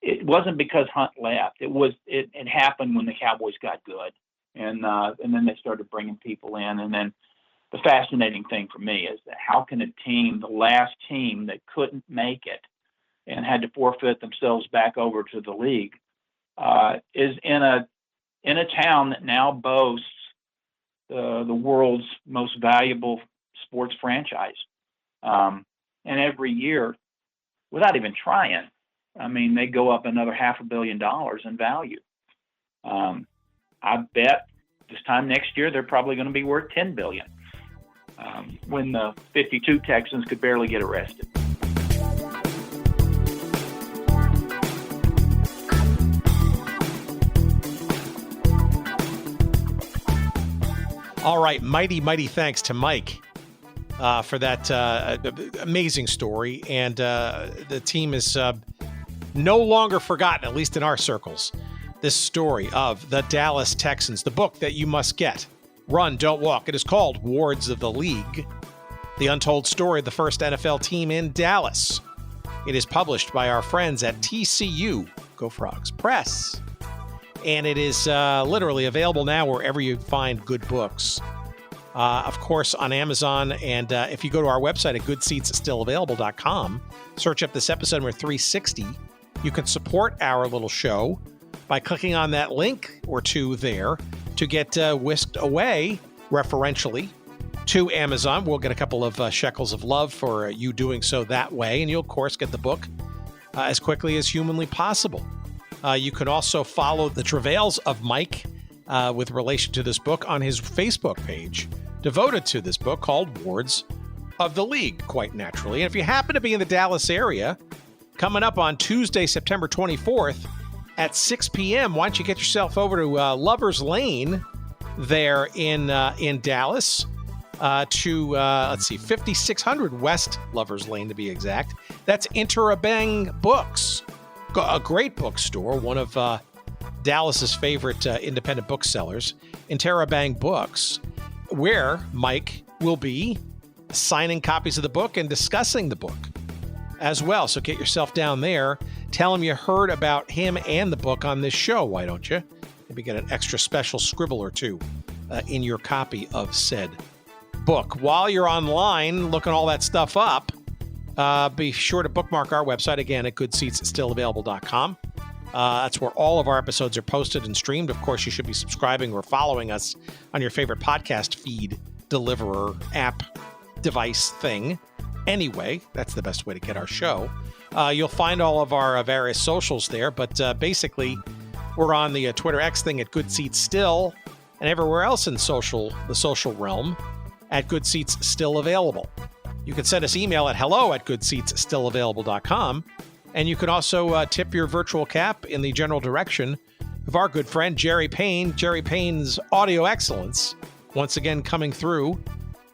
it wasn't because Hunt left. It happened when the Cowboys got good, and then they started bringing people in. And then the fascinating thing for me is that how can the last team that couldn't make it and had to forfeit themselves back over to the league, is in a town that now boasts the world's most valuable sports franchise. And every year, without even trying, I mean, they go up another $500 million in value. I bet this time next year, they're probably going to be worth $10 billion. When the 52 Texans could barely get arrested. All right, mighty thanks to Mike for that amazing story. And the team is no longer forgotten, at least in our circles. This story of the Dallas Texans, the book that you must get. Run, Don't Walk. It is called Wards of the League, the untold story of the first NFL team in Dallas. It is published by our friends at TCU, Go Frogs Press. And it is literally available now wherever you find good books. Of course, on Amazon. And if you go to our website at goodseatsstillavailable.com, search up this episode number 360, you can support our little show by clicking on that link or two there to get whisked away referentially to Amazon. We'll get a couple of shekels of love for you doing so that way. And you'll, of course, get the book as quickly as humanly possible. You can also follow the travails of Mike with relation to this book on his Facebook page devoted to this book called Wards of the League, quite naturally. And if you happen to be in the Dallas area, coming up on Tuesday, September 24th, at 6 p.m., why don't you get yourself over to Lover's Lane there in Dallas to, 5600 West Lover's Lane to be exact. That's Interabang Books, a great bookstore, one of Dallas's favorite independent booksellers, Interabang Books, where Mike will be signing copies of the book and discussing the book as well. So get yourself down there. Tell him you heard about him and the book on this show, why don't you? Maybe get an extra special scribble or two in your copy of said book. While you're online looking all that stuff up, be sure to bookmark our website again at goodseatsstillavailable.com. That's where all of our episodes are posted and streamed. Of course, you should be subscribing or following us on your favorite podcast feed, deliverer, app, device thing. Anyway, that's the best way to get our show. You'll find all of our various socials there, but basically, we're on the Twitter X thing at Good Seats Still, and everywhere else in the social realm at Good Seats Still Available. You can send us email at hello@goodseatsstillavailable.com, and you can also tip your virtual cap in the general direction of our good friend Jerry Payne. Jerry Payne's audio excellence, once again coming through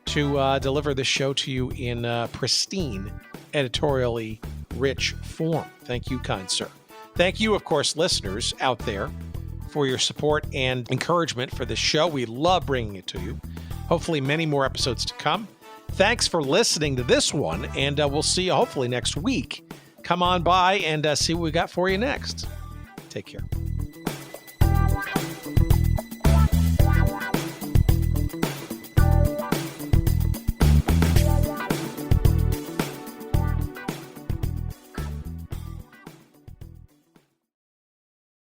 to deliver this show to you in pristine, editorially rich form. Thank you, kind sir. Thank you, of course, listeners out there, for your support and encouragement for this show. We love bringing it to you. Hopefully many more episodes to come. Thanks for listening to this one, and we'll see you hopefully next week. Come on by and see what we got for you next. Take care.